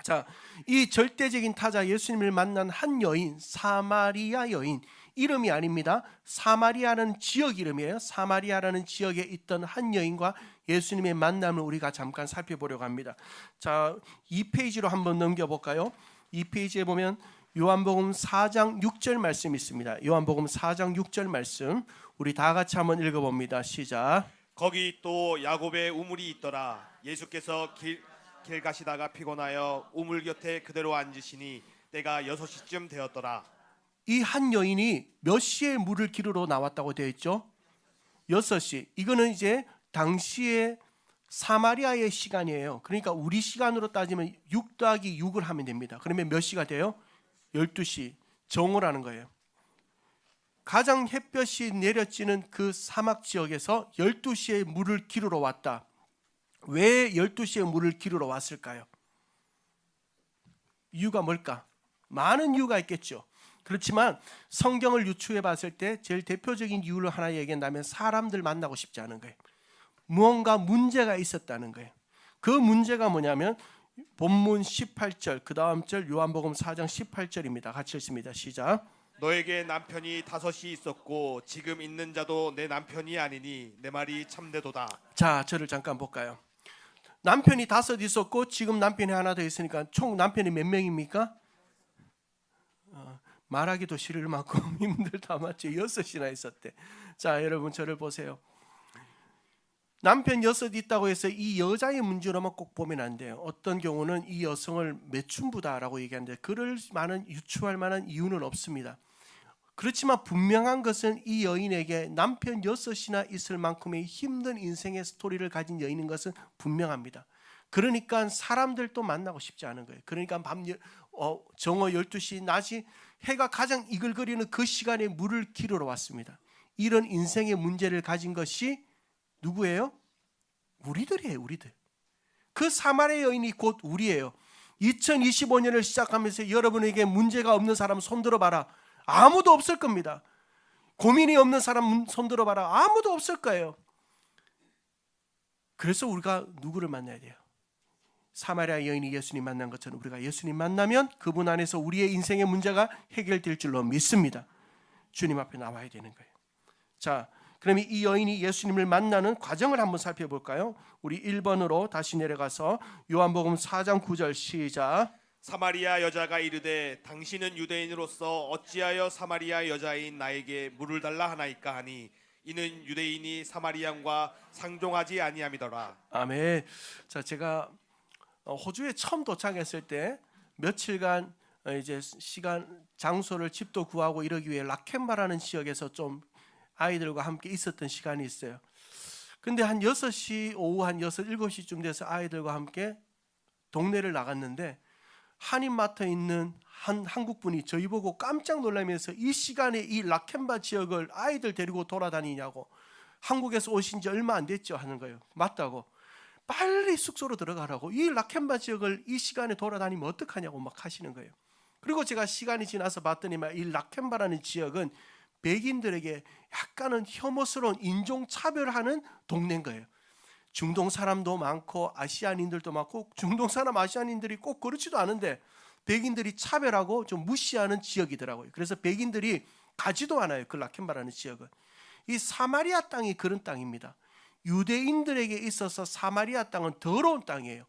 자, 이 절대적인 타자 예수님을 만난 한 여인, 사마리아 여인, 이름이 아닙니다. 사마리아라는 지역 이름이에요. 사마리아라는 지역에 있던 한 여인과 예수님의 만남을 우리가 잠깐 살펴보려고 합니다. 자, 2페이지로 한번 넘겨볼까요? 2페이지에 보면 요한복음 4장 6절 말씀이 있습니다. 요한복음 4장 6절 말씀 우리 다 같이 한번 읽어봅니다. 시작. 거기 또 야곱의 우물이 있더라. 예수께서 길 가시다가 피곤하여 우물 곁에 그대로 앉으시니 때가 6시쯤 되었더라. 이 한 여인이 몇 시에 물을 기르러 나왔다고 되어 있죠? 6시. 이거는 이제 당시에 사마리아의 시간이에요. 그러니까 우리 시간으로 따지면 6 더하기 6을 하면 됩니다. 그러면 몇 시가 돼요? 12시. 정오를 하는 거예요. 가장 햇볕이 내려지는 그 사막 지역에서 12시에 물을 기르러 왔다. 왜 12시에 물을 기르러 왔을까요? 이유가 뭘까? 많은 이유가 있겠죠. 그렇지만 성경을 유추해 봤을 때 제일 대표적인 이유를 하나 얘기한다면 사람들 만나고 싶지 않은 거예요. 무언가 문제가 있었다는 거예요. 그 문제가 뭐냐면 본문 18절 그 다음 절 요한복음 4장 18절입니다. 같이 읽습니다. 시작. 너에게 남편이 5이 있었고 지금 있는 자도 내 남편이 아니니 내 말이 참되도다. 자, 저를 잠깐 볼까요? 남편이 5 있었고 지금 남편이 하나 더 있으니까 총 남편이 몇 명입니까? 말하기도 싫을 만큼 힘들다 맞죠? 6이나 있었대. 자, 여러분 저를 보세요. 남편 6 있다고 해서 이 여자의 문제로만 꼭 보면 안 돼요. 어떤 경우는 이 여성을 매춘부다라고 얘기하는데 그럴 만한 유추할 만한 이유는 없습니다. 그렇지만 분명한 것은 이 여인에게 남편 6이나 있을 만큼의 힘든 인생의 스토리를 가진 여인인 것은 분명합니다. 그러니까 사람들도 만나고 싶지 않은 거예요. 그러니까 정오 12시 낮이 해가 가장 이글거리는 그 시간에 물을 기르러 왔습니다. 이런 인생의 문제를 가진 것이 누구예요? 우리들이에요. 우리들. 그 사마리아 여인이 곧 우리예요. 2025년을 시작하면서 여러분에게 문제가 없는 사람 손 들어봐라. 아무도 없을 겁니다. 고민이 없는 사람 손 들어봐라. 아무도 없을 거예요. 그래서 우리가 누구를 만나야 돼요? 사마리아 여인이 예수님 만난 것처럼 우리가 예수님 만나면 그분 안에서 우리의 인생의 문제가 해결될 줄로 믿습니다. 주님 앞에 나와야 되는 거예요. 자, 그러면 이 여인이 예수님을 만나는 과정을 한번 살펴볼까요? 우리 1번으로 다시 내려가서 요한복음 4장 9절 시작. 사마리아 여자가 이르되 당신은 유대인으로서 어찌하여 사마리아 여자인 나에게 물을 달라 하나이까 하니 이는 유대인이 사마리안과 상종하지 아니함이더라. 아멘. 자, 제가 호주에 처음 도착했을 때 며칠간 이제 시간 장소를 집도 구하고 이러기 위해 라켄바라는 지역에서 좀 아이들과 함께 있었던 시간이 있어요. 근데 한 6시 오후 한 6, 7시쯤 돼서 아이들과 함께 동네를 나갔는데 한인마트에 있는 한 한국분이 저희 보고 깜짝 놀라면서 이 시간에 이 라켄바 지역을 아이들 데리고 돌아다니냐고, 한국에서 오신 지 얼마 안 됐죠 하는 거예요. 맞다고. 빨리 숙소로 들어가라고. 이 라켄바 지역을 이 시간에 돌아다니면 어떡하냐고 막 하시는 거예요. 그리고 제가 시간이 지나서 봤더니만 이 라켄바라는 지역은 백인들에게 약간은 혐오스러운 인종차별하는 동네인 거예요. 중동 사람도 많고 아시안인들도 많고, 중동 사람 아시안인들이 꼭 그렇지도 않은데 백인들이 차별하고 좀 무시하는 지역이더라고요. 그래서 백인들이 가지도 않아요. 그 라켄바라는 지역은. 이 사마리아 땅이 그런 땅입니다. 유대인들에게 있어서 사마리아 땅은 더러운 땅이에요.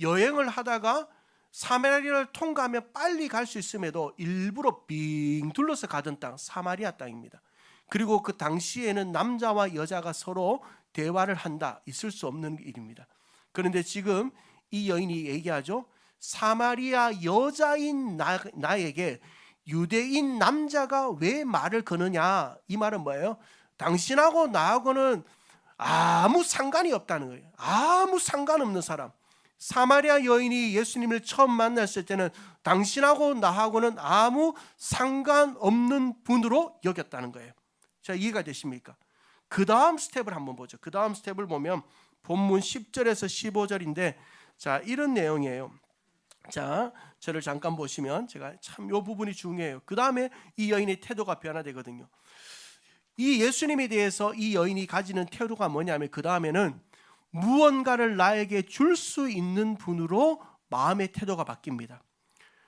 여행을 하다가 사마리아를 통과하면 빨리 갈 수 있음에도 일부러 빙 둘러서 가던 땅, 사마리아 땅입니다. 그리고 그 당시에는 남자와 여자가 서로 대화를 한다, 있을 수 없는 일입니다. 그런데 지금 이 여인이 얘기하죠. 사마리아 여자인 나에게 유대인 남자가 왜 말을 거느냐. 이 말은 뭐예요? 당신하고 나하고는 아무 상관이 없다는 거예요. 아무 상관없는 사람. 사마리아 여인이 예수님을 처음 만났을 때는 당신하고 나하고는 아무 상관없는 분으로 여겼다는 거예요. 자, 이해가 되십니까? 그 다음 스텝을 한번 보죠. 그 다음 스텝을 보면 본문 10절에서 15절인데, 자, 이런 내용이에요. 자, 저를 잠깐 보시면 제가 참 이 부분이 중요해요. 그 다음에 이 여인의 태도가 변화되거든요. 이 예수님에 대해서 이 여인이 가지는 태도가 뭐냐면, 그 다음에는 무언가를 나에게 줄 수 있는 분으로 마음의 태도가 바뀝니다.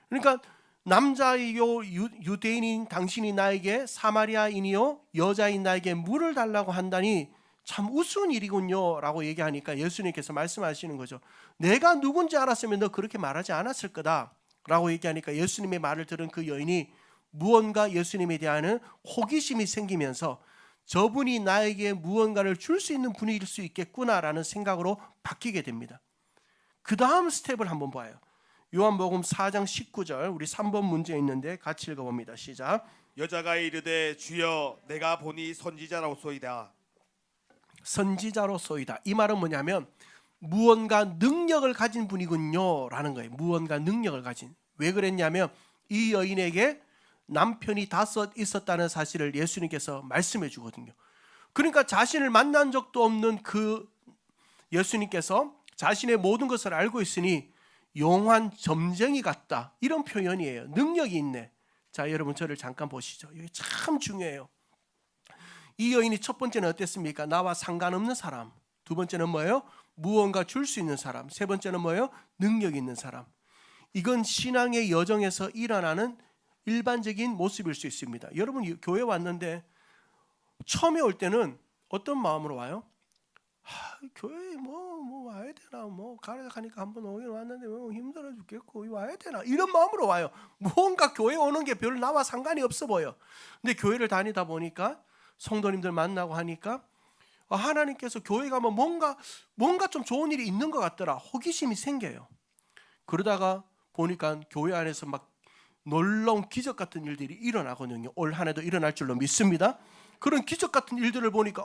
그러니까 남자이요 유대인인 당신이 나에게 사마리아인이요 여자인 나에게 물을 달라고 한다니 참 우스운 일이군요 라고 얘기하니까 예수님께서 말씀하시는 거죠. 내가 누군지 알았으면 너 그렇게 말하지 않았을 거다 라고 얘기하니까 예수님의 말을 들은 그 여인이 무언가 예수님에 대한 호기심이 생기면서 저분이 나에게 무언가를 줄 수 있는 분일 수 있겠구나라는 생각으로 바뀌게 됩니다. 그 다음 스텝을 한번 봐요. 요한복음 4장 19절 우리 3번 문제 있는데 같이 읽어봅니다. 시작. 여자가 이르되 주여 내가 보니 선지자로소이다. 선지자로소이다. 이 말은 뭐냐면 무언가 능력을 가진 분이군요 라는 거예요. 무언가 능력을 가진. 왜 그랬냐면 이 여인에게 남편이 5 있었다는 사실을 예수님께서 말씀해 주거든요. 그러니까 자신을 만난 적도 없는 그 예수님께서 자신의 모든 것을 알고 있으니 용한 점쟁이 같다 이런 표현이에요. 능력이 있네. 자, 여러분 저를 잠깐 보시죠. 이게 참 중요해요. 이 여인이 첫 번째는 어땠습니까? 나와 상관없는 사람. 두 번째는 뭐예요? 무언가 줄 수 있는 사람. 세 번째는 뭐예요? 능력 있는 사람. 이건 신앙의 여정에서 일어나는 일반적인 모습일 수 있습니다. 여러분 교회 왔는데 처음에 올 때는 어떤 마음으로 와요? 교회 뭐 와야 되나, 뭐 가니까 한번 오긴 왔는데 뭐 힘들어 죽겠고 와야 되나, 이런 마음으로 와요. 뭔가 교회 오는 게 별로 나와 상관이 없어 보여. 근데 교회를 다니다 보니까 성도님들 만나고 하니까 하나님께서 교회 가면 뭔가 좀 좋은 일이 있는 것 같더라. 호기심이 생겨요. 그러다가 보니까 교회 안에서 막 놀라운 기적 같은 일들이 일어나거든요. 올 한 해도 일어날 줄로 믿습니다. 그런 기적 같은 일들을 보니까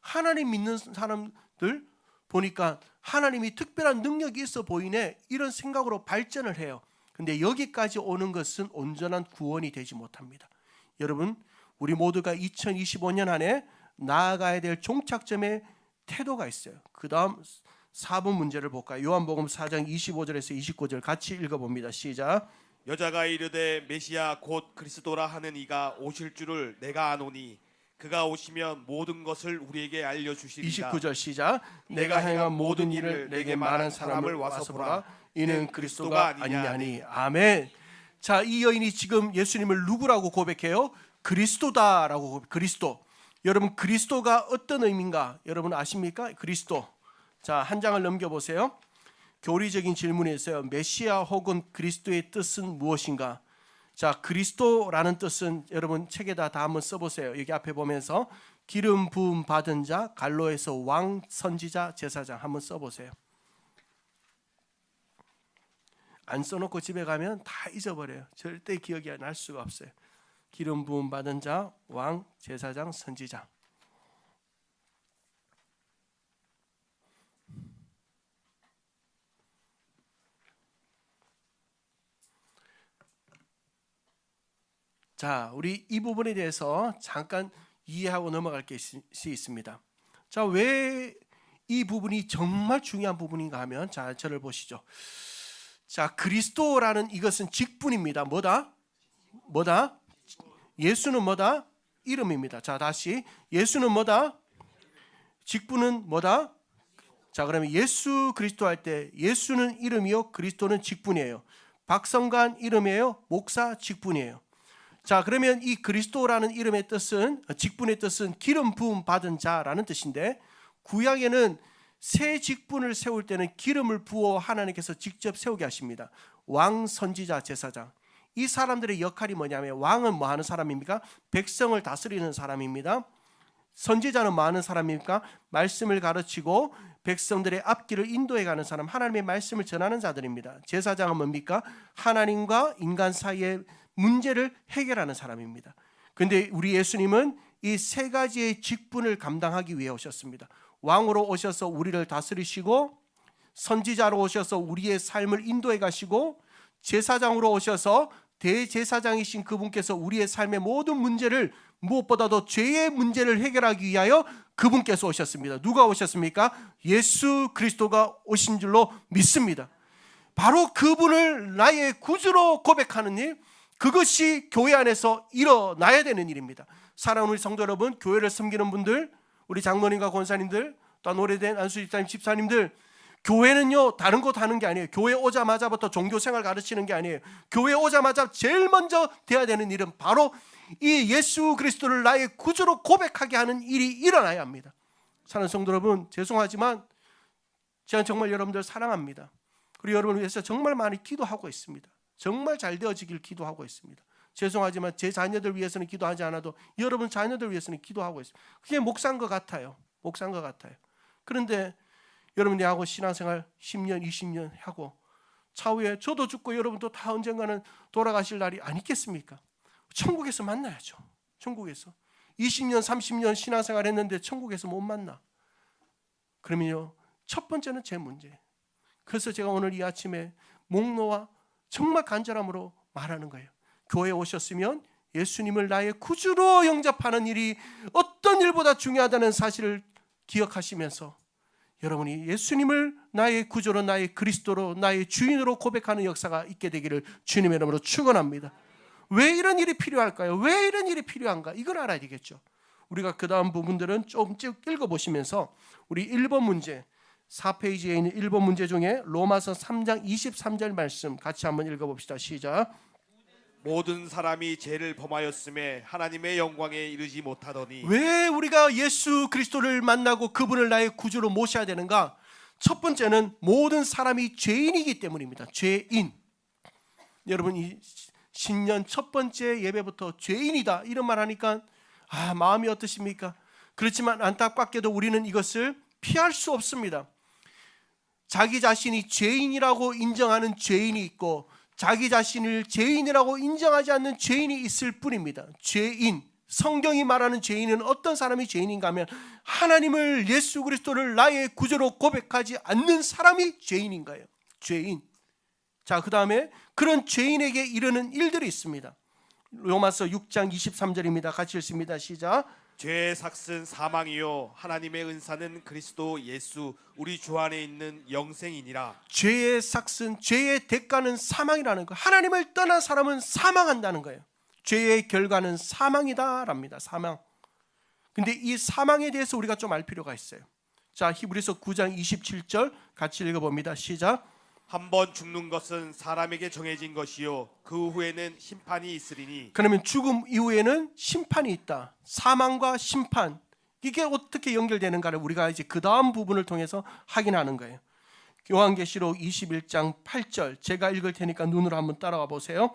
하나님 믿는 사람들 보니까 하나님이 특별한 능력이 있어 보이네, 이런 생각으로 발전을 해요. 근데 여기까지 오는 것은 온전한 구원이 되지 못합니다. 여러분, 우리 모두가 2025년 안에 나아가야 될 종착점의 태도가 있어요. 그 다음 4번 문제를 볼까요? 요한복음 4장 25절에서 29절 같이 읽어봅니다. 시작. 여자가 이르되 메시아 곧 그리스도라 하는 이가 오실 줄을 내가 아노니 그가 오시면 모든 것을 우리에게 알려주시리라. 29절 시작. 내가 행한 모든 일을 내게 말한 사람을 와서 보라. 이는 그리스도가 아니냐니. 아멘. 자, 이 여인이 지금 예수님을 누구라고 고백해요? 그리스도다라고 고백. 그리스도. 여러분, 그리스도가 어떤 의미인가 여러분 아십니까? 그리스도. 자, 한 장을 넘겨보세요. 교리적인 질문이 있어요. 메시아 혹은 그리스도의 뜻은 무엇인가? 자, 그리스도라는 뜻은 여러분 책에다 다 한번 써보세요. 여기 앞에 보면서 기름 부음 받은 자, 갈로에서 왕, 선지자, 제사장 한번 써보세요. 안 써놓고 집에 가면 다 잊어버려요. 절대 기억이 날 수가 없어요. 기름 부음 받은 자, 왕, 제사장, 선지자. 자, 우리 이 부분에 대해서 잠깐 이해하고 넘어갈 것이 있습니다. 자, 왜 이 부분이 정말 중요한 부분인가 하면, 자, 저를 보시죠. 자, 그리스도라는 이것은 직분입니다. 뭐다? 예수는 뭐다? 이름입니다. 자, 다시. 예수는 뭐다? 직분은 뭐다? 자, 그러면 예수 그리스도 할 때 예수는 이름이요, 그리스도는 직분이에요. 박성관 이름이에요, 목사 직분이에요. 자, 그러면 이 그리스도라는 이름의 뜻은, 직분의 뜻은 기름 부음 받은 자라는 뜻인데, 구약에는 새 직분을 세울 때는 기름을 부어 하나님께서 직접 세우게 하십니다. 왕, 선지자, 제사장. 이 사람들의 역할이 뭐냐면, 왕은 뭐 하는 사람입니까? 백성을 다스리는 사람입니다. 선지자는 뭐 하는 사람입니까? 말씀을 가르치고 백성들의 앞길을 인도해 가는 사람, 하나님의 말씀을 전하는 자들입니다. 제사장은 뭡니까? 하나님과 인간 사이의 문제를 해결하는 사람입니다. 그런데 우리 예수님은 이 세 가지의 직분을 감당하기 위해 오셨습니다. 왕으로 오셔서 우리를 다스리시고, 선지자로 오셔서 우리의 삶을 인도해 가시고, 제사장으로 오셔서 대제사장이신 그분께서 우리의 삶의 모든 문제를, 무엇보다도 죄의 문제를 해결하기 위하여 그분께서 오셨습니다. 누가 오셨습니까? 예수 그리스도가 오신 줄로 믿습니다. 바로 그분을 나의 구주로 고백하는 일, 그것이 교회 안에서 일어나야 되는 일입니다. 사랑하는 우리 성도 여러분, 교회를 섬기는 분들, 우리 장로님과 권사님들, 또 오래된 안수 집사님, 집사님들, 교회는요 다른 거 하는 게 아니에요. 교회 오자마자부터 종교생활 가르치는 게 아니에요. 교회 오자마자 제일 먼저 돼야 되는 일은 바로 이 예수 그리스도를 나의 구주로 고백하게 하는 일이 일어나야 합니다. 사랑하는 성도 여러분, 죄송하지만 제가 정말 여러분들 사랑합니다. 그리고 여러분을 위해서 정말 많이 기도하고 있습니다. 정말 잘 되어지길 기도하고 있습니다. 죄송하지만 제 자녀들 위해서는 기도하지 않아도 여러분 자녀들 위해서는 기도하고 있습니다. 그게 목사인 것 같아요. 목사인 것 같아요. 그런데 여러분이 하고 신앙생활 10년, 20년 하고 차후에 저도 죽고 여러분도 다 언젠가는 돌아가실 날이 안 있겠습니까? 천국에서 만나야죠. 천국에서 20년, 30년 신앙생활 했는데 천국에서 못 만나. 그러면요, 첫 번째는 제 문제. 그래서 제가 오늘 이 아침에 목놓아 정말 간절함으로 말하는 거예요. 교회에 오셨으면 예수님을 나의 구주로 영접하는 일이 어떤 일보다 중요하다는 사실을 기억하시면서 여러분이 예수님을 나의 구주로, 나의 그리스도로, 나의 주인으로 고백하는 역사가 있게 되기를 주님의 이름으로 축원합니다. 왜 이런 일이 필요할까요? 왜 이런 일이 필요한가? 이걸 알아야 되겠죠. 우리가 그 다음 부분들은 좀 쭉 읽어보시면서 우리 1번 문제 4페이지에 있는 1번 문제 중에 로마서 3장 23절 말씀 같이 한번 읽어봅시다. 시작. 모든 사람이 죄를 범하였음에 하나님의 영광에 이르지 못하더니. 왜 우리가 예수 그리스도를 만나고 그분을 나의 구주로 모셔야 되는가? 첫 번째는 모든 사람이 죄인이기 때문입니다. 죄인. 여러분 이 신년 첫 번째 예배부터 죄인이다 이런 말 하니까 마음이 어떠십니까? 그렇지만 안타깝게도 우리는 이것을 피할 수 없습니다. 자기 자신이 죄인이라고 인정하는 죄인이 있고 자기 자신을 죄인이라고 인정하지 않는 죄인이 있을 뿐입니다. 죄인, 성경이 말하는 죄인은 어떤 사람이 죄인인가 하면 하나님을, 예수 그리스도를 나의 구주로 고백하지 않는 사람이 죄인인 거예요. 죄인. 자, 그 다음에 그런 죄인에게 이르는 일들이 있습니다. 로마서 6장 23절입니다. 같이 읽습니다. 시작. 죄의 삭은 사망이요 하나님의 은사는 그리스도 예수 우리 주 안에 있는 영생이니라. 죄의 삭은, 죄의 대가는 사망이라는 거. 하나님을 떠난 사람은 사망한다는 거예요. 죄의 결과는 사망이다랍니다. 사망. 근데 이 사망에 대해서 우리가 좀 알 필요가 있어요. 자, 히브리서 9장 27절 같이 읽어봅니다. 시작. 한 번 죽는 것은 사람에게 정해진 것이요 그 후에는 심판이 있으리니. 그러면 죽음 이후에는 심판이 있다. 사망과 심판, 이게 어떻게 연결되는가를 우리가 이제 그 다음 부분을 통해서 확인하는 거예요. 요한계시록 21장 8절 제가 읽을 테니까 눈으로 한번 따라와 보세요.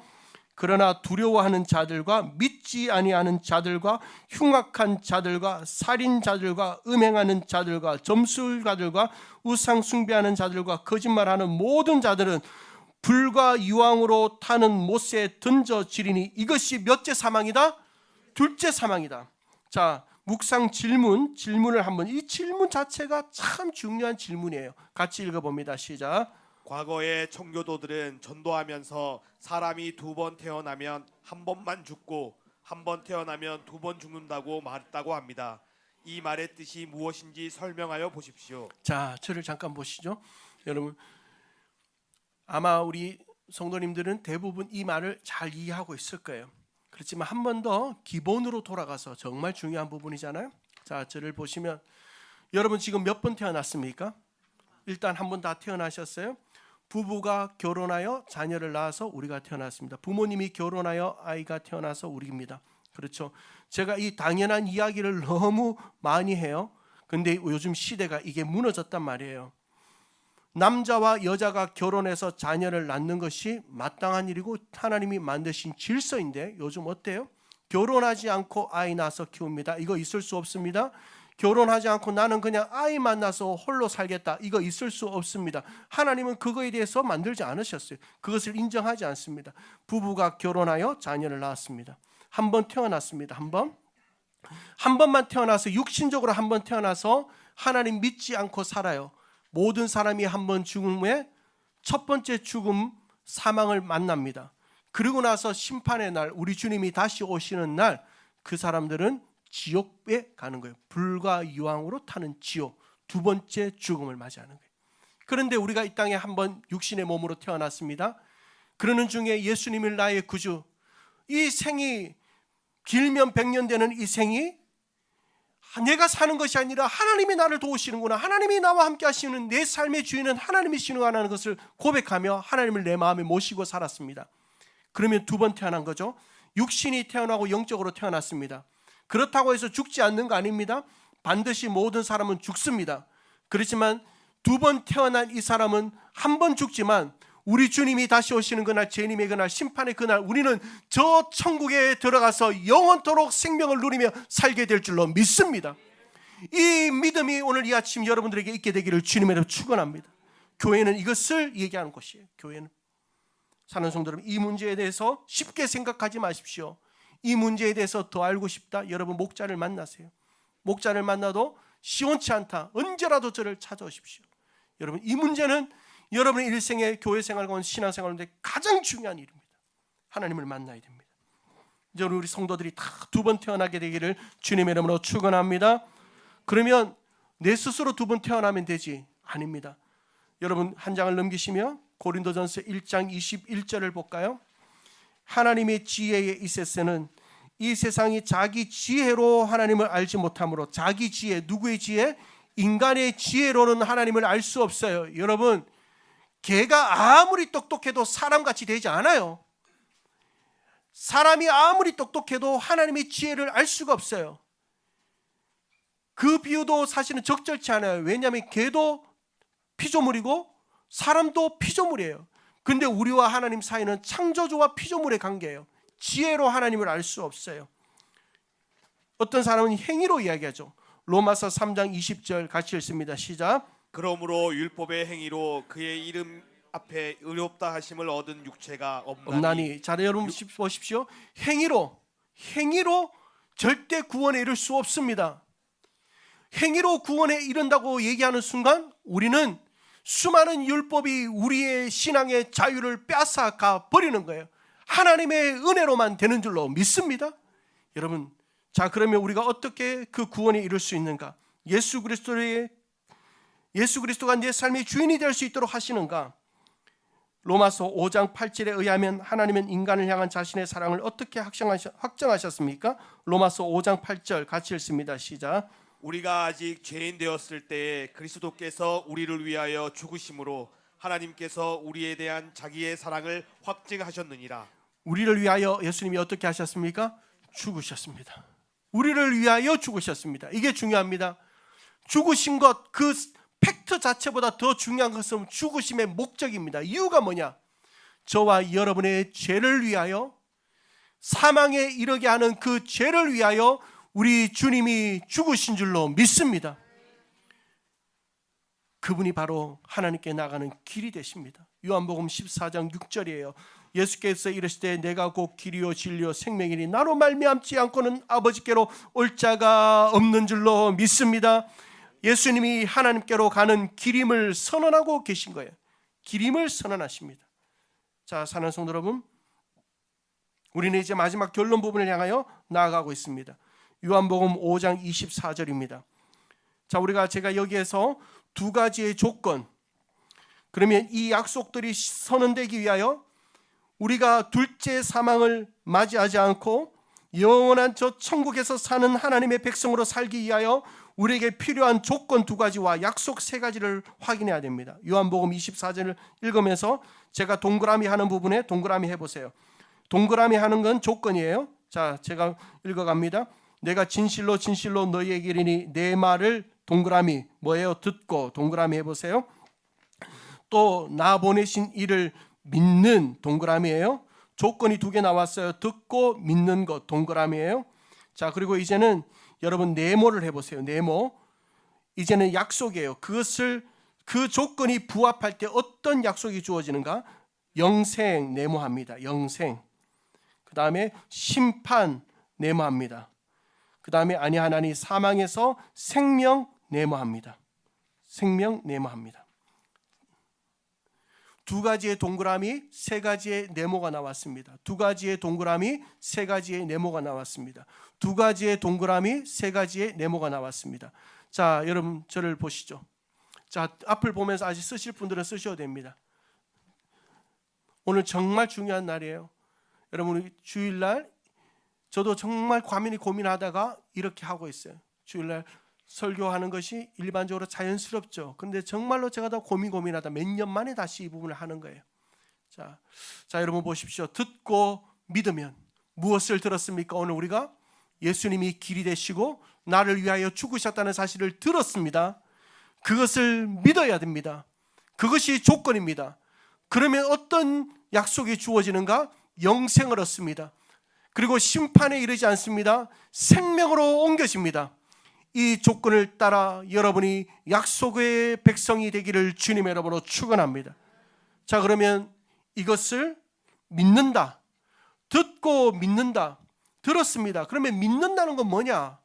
그러나 두려워하는 자들과 믿지 아니하는 자들과 흉악한 자들과 살인자들과 음행하는 자들과 점술가들과 우상 숭배하는 자들과 거짓말하는 모든 자들은 불과 유황으로 타는 못에 던져지리니 이것이 몇째 사망이다? 둘째 사망이다. 자, 묵상 질문을 한번, 이 질문 자체가 참 중요한 질문이에요. 같이 읽어봅니다. 시작. 과거의 청교도들은 전도하면서 사람이 2번 태어나면 한 번만 죽고 한 번 태어나면 2번 죽는다고 말했다고 합니다. 이 말의 뜻이 무엇인지 설명하여 보십시오. 자, 저를 잠깐 보시죠. 여러분, 아마 우리 성도님들은 대부분 이 말을 잘 이해하고 있을 거예요. 그렇지만 한 번 더 기본으로 돌아가서 정말 중요한 부분이잖아요. 자, 저를 보시면 여러분 지금 몇 번 태어났습니까? 일단 한 번 다 태어나셨어요. 부부가 결혼하여 자녀를 낳아서 우리가 태어났습니다. 부모님이 결혼하여 아이가 태어나서 우리입니다. 그렇죠. 제가 이 당연한 이야기를 너무 많이 해요. 근데 요즘 시대가 이게 무너졌단 말이에요. 남자와 여자가 결혼해서 자녀를 낳는 것이 마땅한 일이고 하나님이 만드신 질서인데 요즘 어때요? 결혼하지 않고 아이 낳아서 키웁니다. 이거 있을 수 없습니다. 결혼하지 않고 나는 그냥 아이 만나서 홀로 살겠다. 이거 있을 수 없습니다. 하나님은 그거에 대해서 만들지 않으셨어요. 그것을 인정하지 않습니다. 부부가 결혼하여 자녀를 낳았습니다. 한 번 태어났습니다. 한 번만 태어나서 육신적으로 한 번 태어나서 하나님 믿지 않고 살아요. 모든 사람이 한 번 죽음 후에 첫 번째 죽음 사망을 만납니다. 그리고 나서 심판의 날 우리 주님이 다시 오시는 날 그 사람들은 지옥에 가는 거예요. 불과 유황으로 타는 지옥, 두 번째 죽음을 맞이하는 거예요. 그런데 우리가 이 땅에 한번 육신의 몸으로 태어났습니다. 그러는 중에 예수님을 나의 구주, 이 생이 길면 100년 되는 이 생이 내가 사는 것이 아니라 하나님이 나를 도우시는구나, 하나님이 나와 함께 하시는 내 삶의 주인은 하나님이시는구나라는 것을 고백하며 하나님을 내 마음에 모시고 살았습니다. 그러면 두 번 태어난 거죠. 육신이 태어나고 영적으로 태어났습니다. 그렇다고 해서 죽지 않는 거 아닙니다. 반드시 모든 사람은 죽습니다. 그렇지만 두 번 태어난 이 사람은 한 번 죽지만 우리 주님이 다시 오시는 그날, 재림의 그날, 심판의 그날, 우리는 저 천국에 들어가서 영원토록 생명을 누리며 살게 될 줄로 믿습니다. 이 믿음이 오늘 이 아침 여러분들에게 있게 되기를 주님의 이름으로 축원합니다. 교회는 이것을 얘기하는 것이에요. 교회는. 사는 성도 여러분, 이 문제에 대해서 쉽게 생각하지 마십시오. 이 문제에 대해서 더 알고 싶다, 여러분 목자를 만나세요. 목자를 만나도 시원치 않다, 언제라도 저를 찾아오십시오. 여러분, 이 문제는 여러분의 일생의 교회 생활 가운데 신앙생활 가운데 가장 중요한 일입니다. 하나님을 만나야 됩니다. 이제 우리 성도들이 다 두 번 태어나게 되기를 주님의 이름으로 축원합니다. 그러면 내 스스로 두 번 태어나면 되지? 아닙니다. 여러분 한 장을 넘기시며 고린도전서 1장 21절을 볼까요? 하나님의 지혜에 있어서는 이 세상이 자기 지혜로 하나님을 알지 못하므로, 자기 지혜, 누구의 지혜? 인간의 지혜로는 하나님을 알 수 없어요. 여러분, 개가 아무리 똑똑해도 사람같이 되지 않아요. 사람이 아무리 똑똑해도 하나님의 지혜를 알 수가 없어요. 그 비유도 사실은 적절치 않아요. 왜냐하면 개도 피조물이고 사람도 피조물이에요. 근데 우리와 하나님 사이는 창조주와 피조물의 관계예요. 지혜로 하나님을 알 수 없어요. 어떤 사람은 행위로 이야기하죠. 로마서 3장 20절 같이 읽습니다. 시작. 그러므로 율법의 행위로 그의 이름 앞에 의롭다 하심을 얻은 육체가 없나니. 자, 여러분 보십시오. 행위로 절대 구원에 이를 수 없습니다. 행위로 구원에 이른다고 얘기하는 순간 우리는 수많은 율법이 우리의 신앙의 자유를 빼앗아가 버리는 거예요. 하나님의 은혜로만 되는 줄로 믿습니다. 여러분, 자, 그러면 우리가 어떻게 그 구원에 이룰 수 있는가? 예수 그리스도가 내 삶의 주인이 될 수 있도록 하시는가? 로마서 5장 8절에 의하면 하나님은 인간을 향한 자신의 사랑을 어떻게 확정하셨습니까? 로마서 5장 8절 같이 읽습니다. 시작. 우리가 아직 죄인 되었을 때에 그리스도께서 우리를 위하여 죽으심으로 하나님께서 우리에 대한 자기의 사랑을 확증하셨느니라. 우리를 위하여 예수님이 어떻게 하셨습니까? 죽으셨습니다. 우리를 위하여 죽으셨습니다. 이게 중요합니다. 죽으신 것, 그 팩트 자체보다 더 중요한 것은 죽으심의 목적입니다. 이유가 뭐냐? 저와 여러분의 죄를 위하여, 사망에 이르게 하는 그 죄를 위하여 우리 주님이 죽으신 줄로 믿습니다. 그분이 바로 하나님께 나가는 길이 되십니다. 요한복음 14장 6절이에요. 예수께서 이르시되 내가 곧 길이요 진리요 생명이니 나로 말미암지 않고는 아버지께로 올 자가 없는 줄로 믿습니다. 예수님이 하나님께로 가는 길임을 선언하고 계신 거예요. 길임을 선언하십니다. 자, 사는 성도 여러분, 우리는 이제 마지막 결론 부분을 향하여 나아가고 있습니다. 요한복음 5장 24절입니다. 자, 제가 여기에서 두 가지의 조건, 그러면 이 약속들이 선언되기 위하여 우리가 둘째 사망을 맞이하지 않고 영원한 저 천국에서 사는 하나님의 백성으로 살기 위하여 우리에게 필요한 조건 두 가지와 약속 세 가지를 확인해야 됩니다. 요한복음 24절을 읽으면서 제가 동그라미 하는 부분에 동그라미 해보세요. 동그라미 하는 건 조건이에요. 자, 제가 읽어갑니다. 내가 진실로 진실로 너희에게 이르니 내 말을 동그라미 뭐예요? 듣고 동그라미 해보세요. 또 나 보내신 이를 믿는 동그라미예요. 조건이 두 개 나왔어요. 듣고 믿는 것 동그라미예요. 자, 그리고 이제는 여러분 네모를 해보세요. 네모. 이제는 약속이에요. 그 조건이 부합할 때 어떤 약속이 주어지는가? 영생 네모합니다. 영생. 그 다음에 심판 네모합니다. 그 다음에 아니하나니 사망에서 생명 네모합니다. 생명 네모합니다. 두 가지의 동그라미, 세 가지의 네모가 나왔습니다. 두 가지의 동그라미, 세 가지의 네모가 나왔습니다. 두 가지의 동그라미, 세 가지의 네모가 나왔습니다. 자, 여러분 저를 보시죠. 자, 앞을 보면서 아직 쓰실 분들은 쓰셔도 됩니다. 오늘 정말 중요한 날이에요. 여러분, 주일날 저도 정말 과민히 고민하다가 이렇게 하고 있어요. 주일날 설교하는 것이 일반적으로 자연스럽죠. 그런데 정말로 제가 다 고민하다 몇 년 만에 다시 이 부분을 하는 거예요. 자, 여러분 보십시오. 듣고 믿으면 무엇을 들었습니까? 오늘 우리가 예수님이 길이 되시고 나를 위하여 죽으셨다는 사실을 들었습니다. 그것을 믿어야 됩니다. 그것이 조건입니다. 그러면 어떤 약속이 주어지는가? 영생을 얻습니다. 그리고 심판에 이르지 않습니다. 생명으로 옮겨집니다. 이 조건을 따라 여러분이 약속의 백성이 되기를 주님의 이름으로 축원합니다. 자, 그러면 이것을 믿는다. 듣고 믿는다. 들었습니다. 그러면 믿는다는 건 뭐냐?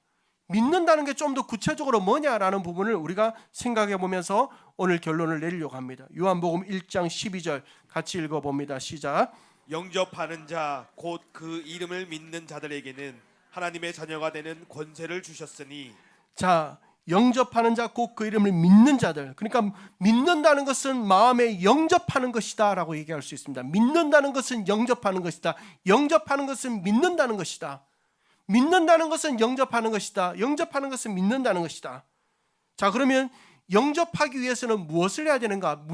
믿는다는 게 좀 더 구체적으로 뭐냐라는 부분을 우리가 생각해 보면서 오늘 결론을 내리려고 합니다. 요한복음 1장 12절 같이 읽어봅니다. 시작. 영접하는 자 곧 그 이름을 믿는 자들에게는 하나님의 자녀가 되는 권세를 주셨으니. 자, 영접하는 자 곧 그 이름을 믿는 자들. 그러니까 믿는다는 것은 마음에 영접하는 것이다 라고 얘기할 수 있습니다. 믿는다는 것은 영접하는 것이다. 영접하는 것은 믿는다는 것이다. 믿는다는 것은 영접하는 것이다. 영접하는 것은 믿는다는 것이다. 자, 그러면 영접하기 위해서는 무엇을 해야 되는가?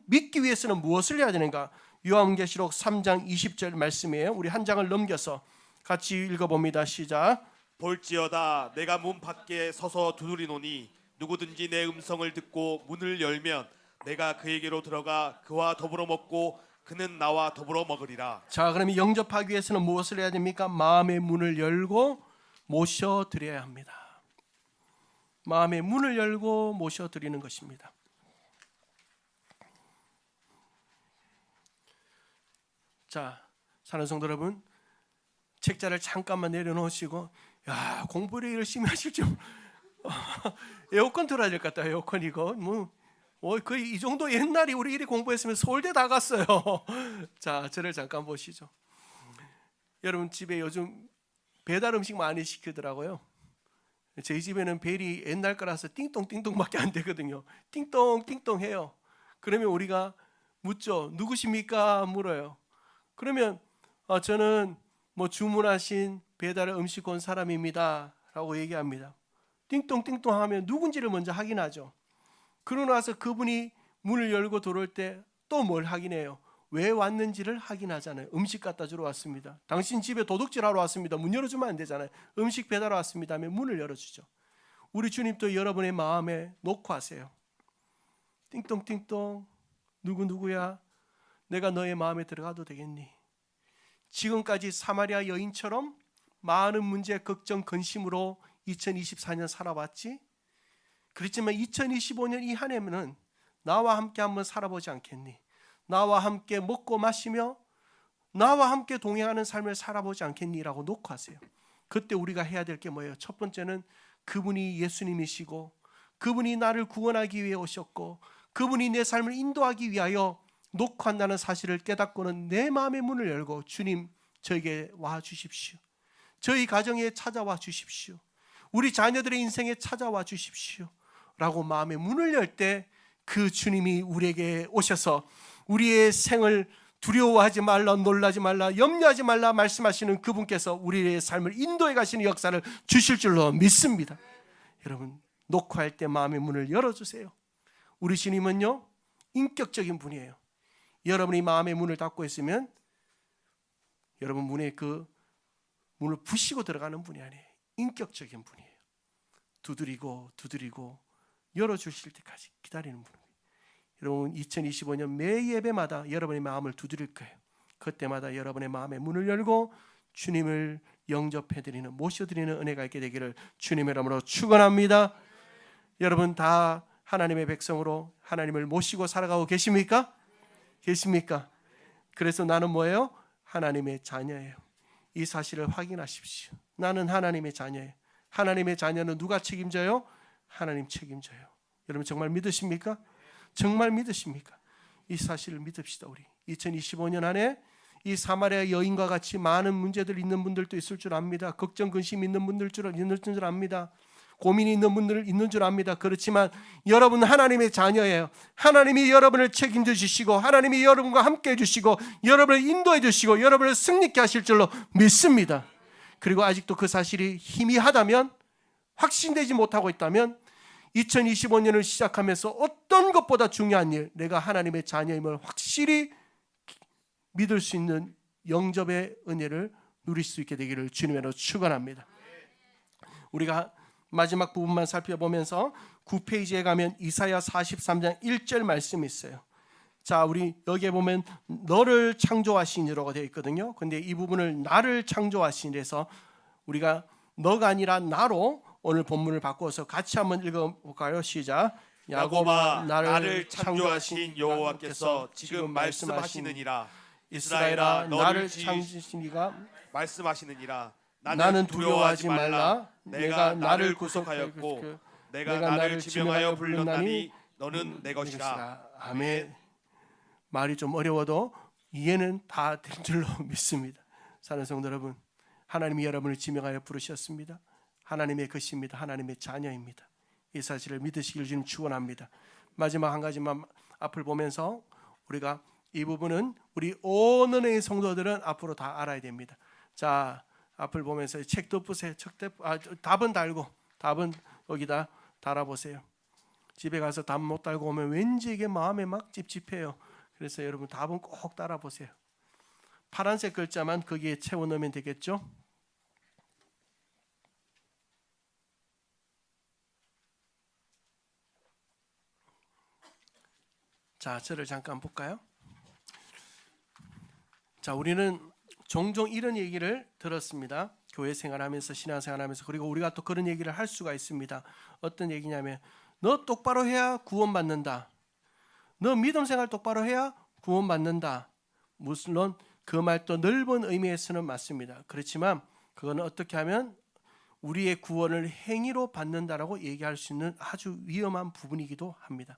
믿기 위해서는 무엇을 해야 되는가? 요한계시록 3장 20절 말씀이에요. 우리 한 장을 넘겨서 같이 읽어봅니다. 시작. 볼지어다 내가 문 밖에 서서 두드리노니 누구든지 내 음성을 듣고 문을 열면 내가 그에게로 들어가 그와 더불어 먹고 그는 나와 더불어 먹으리라. 자, 그러면 영접하기 위해서는 무엇을 해야 됩니까? 마음의 문을 열고 모셔드려야 합니다. 마음의 문을 열고 모셔드리는 것입니다. 자, 사랑하는 성도 여러분, 책자를 잠깐만 내려놓으시고, 야, 공부를 열심히 하실 줄 에어컨 틀어야 될 것 같다. 에어컨 이거 거의 이 정도 옛날에 우리 이리 공부했으면 서울대 다 갔어요. 자, 저를 잠깐 보시죠. 여러분 집에 요즘 배달 음식 많이 시키더라고요. 저희 집에는 벨이 옛날 거라서 띵동띵동밖에 안 되거든요. 띵동띵동 해요. 그러면 우리가 묻죠. 누구십니까? 물어요. 그러면 저는 주문하신 배달 음식 온 사람입니다 라고 얘기합니다. 띵동띵동 하면 누군지를 먼저 확인하죠. 그러고 나서 그분이 문을 열고 들어올 때 또 뭘 확인해요? 왜 왔는지를 확인하잖아요. 음식 갖다 주러 왔습니다. 당신 집에 도둑질하러 왔습니다. 문 열어주면 안 되잖아요. 음식 배달하러 왔습니다 하면 문을 열어주죠. 우리 주님도 여러분의 마음에 놓고 하세요. 띵동띵동 누구야? 내가 너의 마음에 들어가도 되겠니? 지금까지 사마리아 여인처럼 많은 문제, 걱정, 근심으로 2024년 살아왔지? 그렇지만 2025년 이 한 해는 나와 함께 한번 살아보지 않겠니? 나와 함께 먹고 마시며 나와 함께 동행하는 삶을 살아보지 않겠니? 라고 놓고 하세요. 그때 우리가 해야 될 게 뭐예요? 첫 번째는 그분이 예수님이시고 그분이 나를 구원하기 위해 오셨고 그분이 내 삶을 인도하기 위하여 놓고 한다는 사실을 깨닫고는 내 마음의 문을 열고 주님 저에게 와 주십시오. 저희 가정에 찾아와 주십시오. 우리 자녀들의 인생에 찾아와 주십시오 라고 마음의 문을 열 때 그 주님이 우리에게 오셔서 우리의 생을 두려워하지 말라, 놀라지 말라, 염려하지 말라 말씀하시는 그분께서 우리의 삶을 인도해 가시는 역사를 주실 줄로 믿습니다. 여러분 놓고 할 때 마음의 문을 열어주세요. 우리 주님은요 인격적인 분이에요. 여러분이 마음의 문을 닫고 있으면 여러분 문에 그 문을 부시고 들어가는 분이 아니에요. 인격적인 분이에요. 두드리고 열어주실 때까지 기다리는 분입니다. 여러분 2025년 매 예배마다 여러분의 마음을 두드릴 거예요. 그때마다 여러분의 마음의 문을 열고 주님을 영접해드리는 모셔드리는 은혜가 있게 되기를 주님의 이름으로 축원합니다. 여러분 다 하나님의 백성으로 하나님을 모시고 살아가고 계십니까? 계십니까? 그래서 나는 뭐예요? 하나님의 자녀예요. 이 사실을 확인하십시오. 나는 하나님의 자녀예요. 하나님의 자녀는 누가 책임져요? 하나님 책임져요. 여러분 정말 믿으십니까? 정말 믿으십니까? 이 사실을 믿읍시다. 우리 2025년 안에 이 사마리아 여인과 같이 많은 문제들 있는 분들도 있을 줄 압니다. 걱정 근심 있는 분들 있는 줄 압니다. 고민이 있는 분들 있는 줄 압니다. 그렇지만 여러분 하나님의 자녀예요. 하나님이 여러분을 책임져 주시고 하나님이 여러분과 함께 해주시고 여러분을 인도해 주시고 여러분을 승리케 하실 줄로 믿습니다. 그리고 아직도 그 사실이 희미하다면 확신되지 못하고 있다면 2025년을 시작하면서 어떤 것보다 중요한 일, 내가 하나님의 자녀임을 확실히 믿을 수 있는 영접의 은혜를 누릴 수 있게 되기를 주님으로 축원합니다. 우리가 마지막 부분만 살펴보면서 9페이지에 가면 이사야 43장 1절 말씀이 있어요. 자, 우리 여기에 보면 너를 창조하신 이라고 되어 있거든요. 근데 이 부분을 나를 창조하신 이래서 우리가 너가 아니라 나로 오늘 본문을 바꿔서 같이 한번 읽어볼까요? 시작. 야곱아, 나를 창조하신 여호와께서 지금 말씀하시느니라. 이스라엘아, 나를 창조하신 이가 말씀하시느니라. 나는 두려워하지 말라. 내가 나를 구속하였고 내가 나를 지명하여 불렀나니 너는 내 것이라. 아멘. 말이 좀 어려워도 이해는 다 된 줄로 믿습니다. 사랑하는 성도 여러분, 하나님이 여러분을 지명하여 부르셨습니다. 하나님의 것입니다. 하나님의 자녀입니다. 이 사실을 믿으시길 주님 축원합니다. 마지막 한 가지만 앞을 보면서 우리가 이 부분은 우리 온 은혜의 성도들은 앞으로 다 알아야 됩니다. 자, 앞을 보면서 책도 보세요. 답은 달고, 답은 여기다 달아보세요. 집에 가서 답 못 달고 오면 왠지 이게 마음에 막 찝찝해요. 그래서 여러분 답은 꼭 따라보세요. 파란색 글자만 거기에 채워 넣으면 되겠죠? 자, 저를 잠깐 볼까요? 자, 우리는 종종 이런 얘기를 들었습니다. 교회 생활하면서 신앙생활하면서 그리고 우리가 또 그런 얘기를 할 수가 있습니다. 어떤 얘기냐면 너 똑바로 해야 구원받는다. 너 믿음 생활 똑바로 해야 구원받는다. 물론 그 말도 넓은 의미에서는 맞습니다. 그렇지만 그거는 어떻게 하면 우리의 구원을 행위로 받는다라고 얘기할 수 있는 아주 위험한 부분이기도 합니다.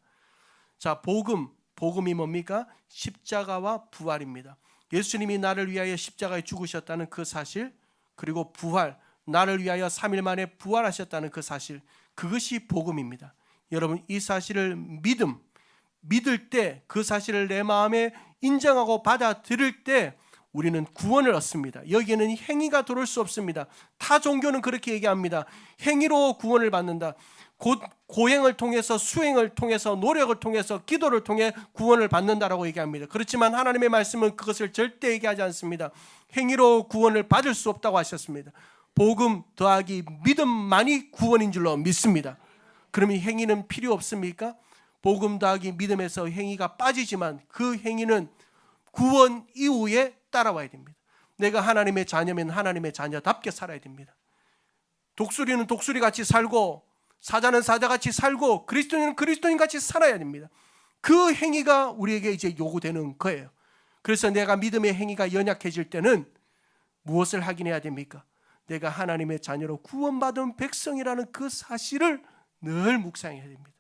자, 복음이 뭡니까? 십자가와 부활입니다. 예수님이 나를 위하여 십자가에 죽으셨다는 그 사실, 그리고 부활, 나를 위하여 3일 만에 부활하셨다는 그 사실, 그것이 복음입니다. 여러분, 이 사실을 믿을 때, 그 사실을 내 마음에 인정하고 받아들일 때 우리는 구원을 얻습니다. 여기에는 행위가 들어올 수 없습니다. 타 종교는 그렇게 얘기합니다. 행위로 구원을 받는다. 고행을 통해서, 수행을 통해서, 노력을 통해서, 기도를 통해 구원을 받는다라고 얘기합니다. 그렇지만 하나님의 말씀은 그것을 절대 얘기하지 않습니다. 행위로 구원을 받을 수 없다고 하셨습니다. 복음 더하기 믿음만이 구원인 줄로 믿습니다. 그러면 행위는 필요 없습니까? 복음 더하기 믿음에서 행위가 빠지지만 그 행위는 구원 이후에 따라와야 됩니다. 내가 하나님의 자녀면 하나님의 자녀답게 살아야 됩니다. 독수리는 독수리같이 살고 사자는 사자같이 살고 그리스도인은 그리스도인같이 살아야 됩니다. 그 행위가 우리에게 이제 요구되는 거예요. 그래서 내가 믿음의 행위가 연약해질 때는 무엇을 확인해야 됩니까? 내가 하나님의 자녀로 구원받은 백성이라는 그 사실을 늘 묵상해야 됩니다.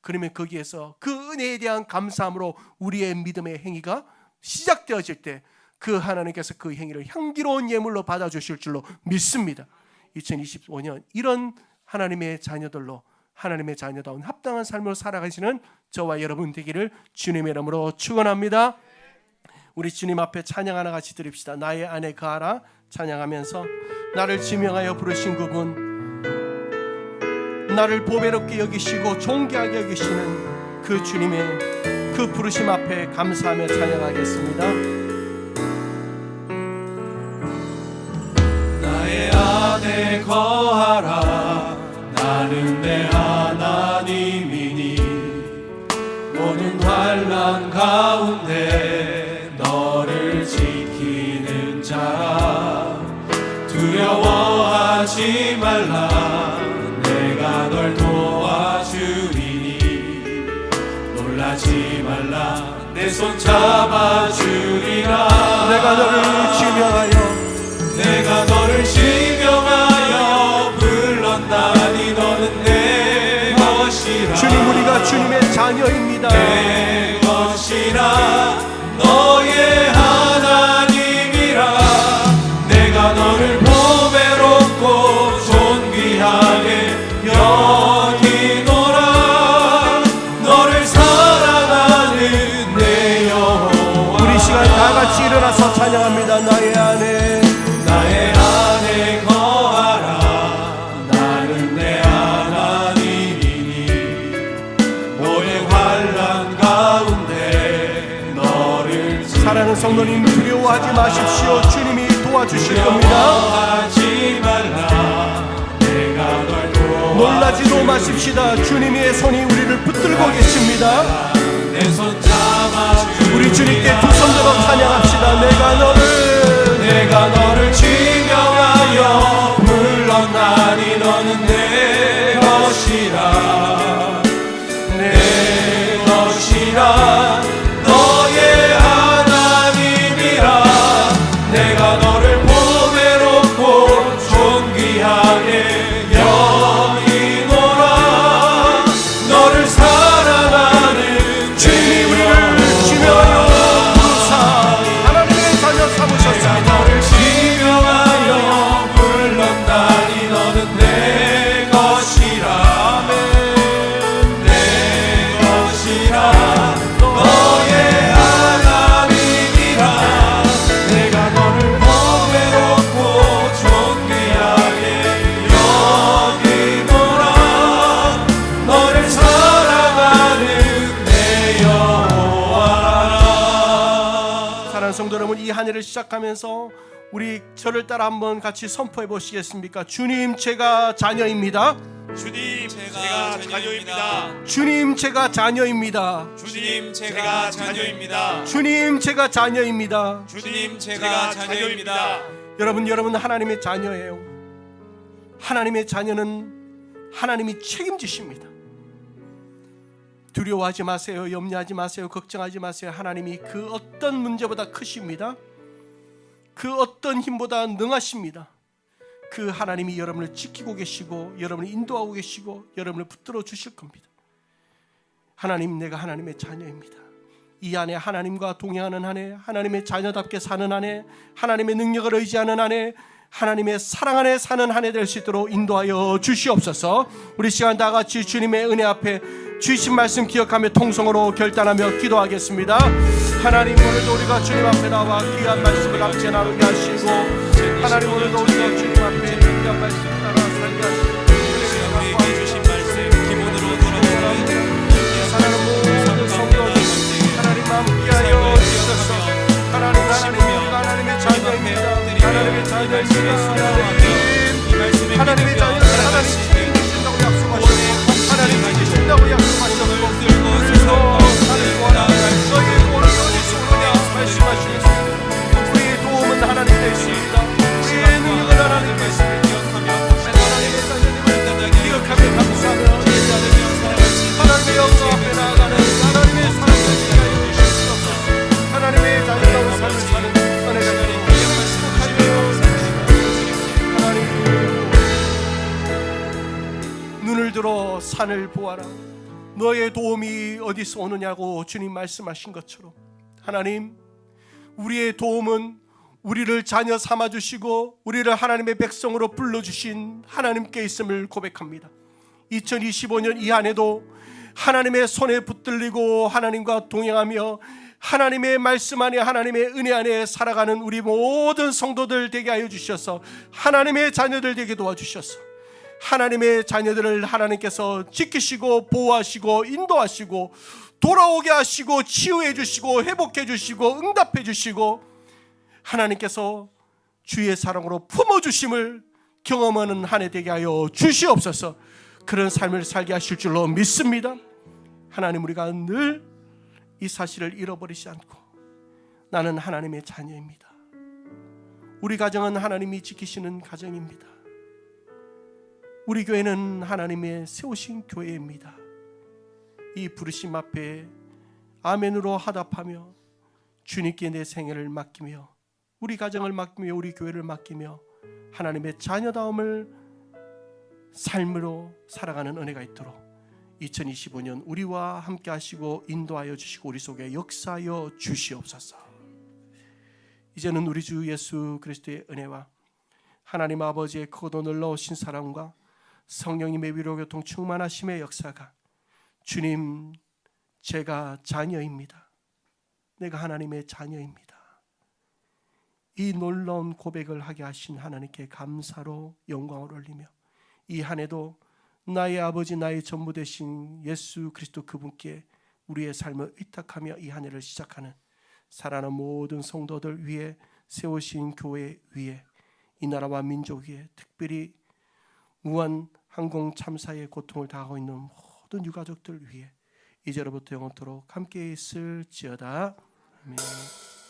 그러면 거기에서 그 은혜에 대한 감사함으로 우리의 믿음의 행위가 시작되어질 때 그 하나님께서 그 행위를 향기로운 예물로 받아주실 줄로 믿습니다. 2025년 이런 하나님의 자녀들로 하나님의 자녀다운 합당한 삶으로 살아가시는 저와 여러분 되기를 주님의 이름으로 축원합니다. 우리 주님 앞에 찬양 하나 같이 드립시다. 나의 안에 거하라 찬양하면서 나를 지명하여 부르신 그분, 나를 보배롭게 여기시고 존귀하게 여기시는 그 주님의 그 부르심 앞에 감사하며 찬양하겠습니다. 나의 안에 거하라. 나는 내 하나님이니 모든 환난 가운데 너를 지키는 자라. 두려워하지 말라. 내가 널 도와주리니 놀라지 말라. 내 손 잡아주리라. 내가 너를 지명하여 불렀나니 너는 내 것이라. 주님, 우리가 주님의 자녀입니다. 내 것이라. 너의 하나님이라. 내가 너를 보배롭고 존귀하게 여기노라. 너를 사랑하는 내 여호와. 우리 시간 다 같이 일어나서 찬양합니다. 나의 안에 거하라. 나는 내 성도님 두려워하지 마십시오. 주님이 도와주실 겁니다. 두려워하지 말라. 내가 널 도와. 놀라지도 마십시다. 주님의 손이 우리를 붙들고 계십니다. 내 손 잡아주리. 우리 주님께 두 손 들어 찬양합시다. 내가 너를 지명하여 불렀나니 너는 내 것이라. 내 것이라. 너의 하나님이라. 내가 너를 보배롭고 존귀하게 여기노라. 너를 사랑하는 주님이 우리를 지명하여 부르사 하나님의 자녀 삼으셨습니다. 너를 지명하여 불렀나니 너는 내 것이라. 내 것이라. 너의 하나님이라. 내가 너를 보배롭고 존귀하게 여기노라. 너를 사랑하는 내 여호와라. 사랑하는 성도 여러분, 이 한 해를 시작하면서 우리 저를 따라 한번 같이 선포해 보시겠습니까? 주님, 제가 자녀입니다. 주님, 제가 자녀입니다. 주님, 제가 자녀입니다. 주님, 제가 자녀입니다. 주님, 제가 자녀입니다. 주님, 제가 자녀입니다. 여러분 하나님의 자녀예요. 하나님의 자녀는 하나님이 책임지십니다. 두려워하지 마세요. 염려하지 마세요. 걱정하지 마세요. 하나님이 그 어떤 문제보다 크십니다. 그 어떤 힘보다 능하십니다. 그 하나님이 여러분을 지키고 계시고 여러분을 인도하고 계시고 여러분을 붙들어 주실 겁니다. 하나님, 내가 하나님의 자녀입니다. 이 안에 하나님과 동행하는 한 해, 하나님의 자녀답게 사는 한 해, 하나님의 능력을 의지하는 한 해, 하나님의 사랑 안에 사는 한 해 될 수 있도록 인도하여 주시옵소서. 우리 시간 다 같이 주님의 은혜 앞에 주신 말씀 기억하며 통성으로 결단하며 기도하겠습니다. 하나님, 오늘도 우리가 주님 앞에 나와 귀한 말씀을 함께 나누게 하시고, 하나님, 오늘도 우리가 주님 앞에 귀한 말씀 따라 살게 하시고, 우리에게 주신 말씀 기본으로 돌아오는 사랑하는 모든 성도들, 하나님 함께하여 주셔서, 하나님 우리가 하나님의 자녀입니다. 하나님의 자녀입니다. 하나님의 자녀를 하나님 지키신다고 약속하셨고, 하나님 지키신다고 약속하셨고, 그래서 하나님 원하 너희의 도움을 어디서 오느냐 말씀하시고, 우리의 도움은 하나님께 있습니다. 우리의 능력은 하나님께 있습니다. 하나님의 자녀님을 기억하며 감사하며 하나님의 영광 앞에 나아가는 하나님의 사랑을 지하여 주시옵소서. 하나님의 자녀다운 삶을 사는 은혜가 있도록 하나님, 눈을 들어 산을 보아라. 너의 도움이 어디서 오느냐고 주님 말씀하신 것처럼, 하나님, 우리의 도움은 우리를 자녀 삼아주시고 우리를 하나님의 백성으로 불러주신 하나님께 있음을 고백합니다. 2025년 이 한 해도 하나님의 손에 붙들리고 하나님과 동행하며 하나님의 말씀 안에, 하나님의 은혜 안에 살아가는 우리 모든 성도들 되게 하여 주셔서 하나님의 자녀들 되게 도와주셔서 하나님의 자녀들을 하나님께서 지키시고 보호하시고 인도하시고 돌아오게 하시고 치유해 주시고 회복해 주시고 응답해 주시고 하나님께서 주의 사랑으로 품어주심을 경험하는 한 해 되게 하여 주시옵소서. 그런 삶을 살게 하실 줄로 믿습니다. 하나님, 우리가 늘 이 사실을 잃어버리지 않고 나는 하나님의 자녀입니다. 우리 가정은 하나님이 지키시는 가정입니다. 우리 교회는 하나님의 세우신 교회입니다. 이 부르심 앞에 아멘으로 화답하며 주님께 내 생애를 맡기며 우리 가정을 맡기며 우리 교회를 맡기며 하나님의 자녀다움을 삶으로 살아가는 은혜가 있도록 2025년 우리와 함께 하시고 인도하여 주시고 우리 속에 역사하여 주시옵소서. 이제는 우리 주 예수 그리스도의 은혜와 하나님 아버지의 크고 놀라우신 사랑과 성령님의 위로 교통 충만하심의 역사가, 주님, 제가 자녀입니다. 내가 하나님의 자녀입니다. 이 놀라운 고백을 하게 하신 하나님께 감사로 영광을 올리며 이 한 해도 나의 아버지, 나의 전부 되신 예수 그리스도 그분께 우리의 삶을 의탁하며 이 한 해를 시작하는 살아난 모든 성도들 위해 세우신 교회 위에 이 나라와 민족 위에 특별히 무한 항공 참사의 고통을 당하고 있는 모든 유가족들 위해 이제로부터 영원토록 함께 있을지어다. 아멘.